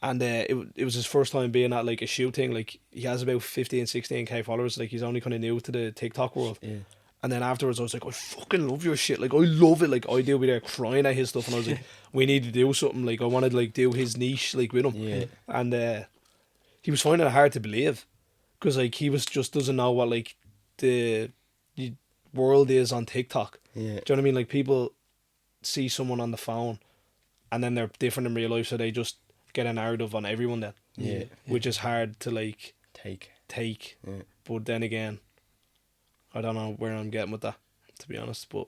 And it was his first time being at like a shoot thing. Like he has about 15, 16k followers. Like he's only kind of new to the TikTok world. Yeah. And then afterwards I was like, I fucking love your shit. Like I love it. Like I'd be there crying at his stuff, and I was like, we need to do something. Like I wanted to like do his niche like with him. Yeah. And he was finding it hard to believe, because like he was just doesn't know what like the world is on TikTok. Yeah. Do you know what I mean? Like people see someone on the phone, and then they're different in real life, so they just get a narrative on everyone then. Yeah. Which is hard to like take. Yeah. But then again, I don't know where I'm getting with that, to be honest. But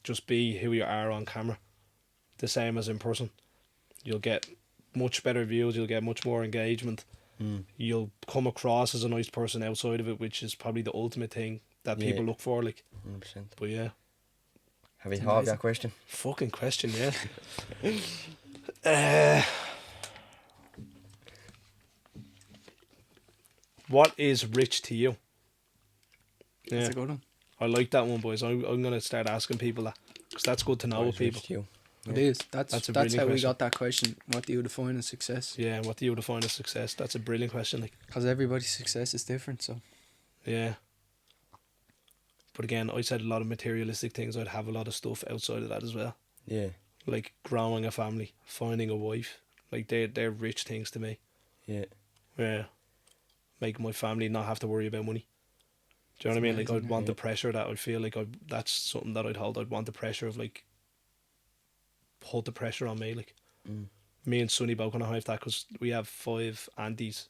just be who you are on camera, the same as in person. You'll get much better views. You'll get much more engagement. You'll come across as a nice person outside of it, which is probably the ultimate thing that people look for. Like, 100%. but yeah, Have you thought of that question? fucking question, yeah. What is rich to you? That's a good one. I like that one, boys. I'm gonna start asking people that, because that's good to know What with is rich people. to you? It is. That's That's a how brilliant we question. got that question. What do you define as success? Yeah, what do you define as success? That's a brilliant question. Like, Because everybody's success is different. So yeah. But again, I said a lot of materialistic things. I'd have a lot of stuff outside of that as well. Yeah. Like growing a family, finding a wife. Like they're rich things to me. Yeah. Yeah. Make my family not have to worry about money. Do you know what I mean? Like amazing, I'd want the pressure that I'd feel like that's something that I'd hold. I'd want the pressure of like put the pressure on me. Like me and Sonny both gonna have that, because we have 5 aunties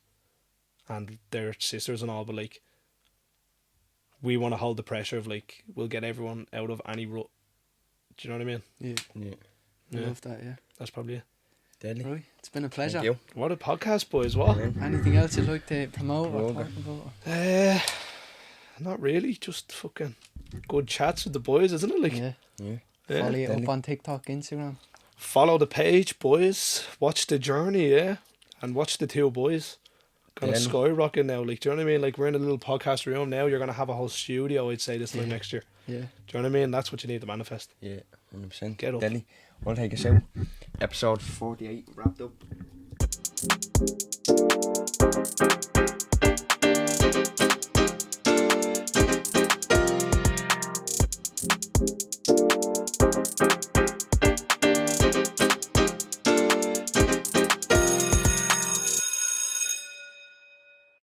and their sisters and all, but like we want to hold the pressure of like we'll get everyone out of any rut. Do you know what I mean? yeah, Yeah. I Yeah. love that. Yeah, That's probably it. Deadly. right. It's been a pleasure. Thank you. What a podcast, boys! What? Anything else you'd like to promote or Plug. talk about? Not really. Just fucking good chats with the boys, isn't it? Like, Yeah. Yeah. yeah. Follow you deadly. up on TikTok, Instagram. Follow the page, boys. Watch the journey, yeah, and watch the 2 boys. Gonna Deadly. skyrocket now. Like, do you know what I mean? Like, we're in a little podcast room now. You're gonna have a whole studio, I'd say, this time next year. Yeah. Do you know what I mean? That's what you need to manifest. Yeah. 100%. Get up. Deadly. We'll take us out. Episode 48 wrapped up.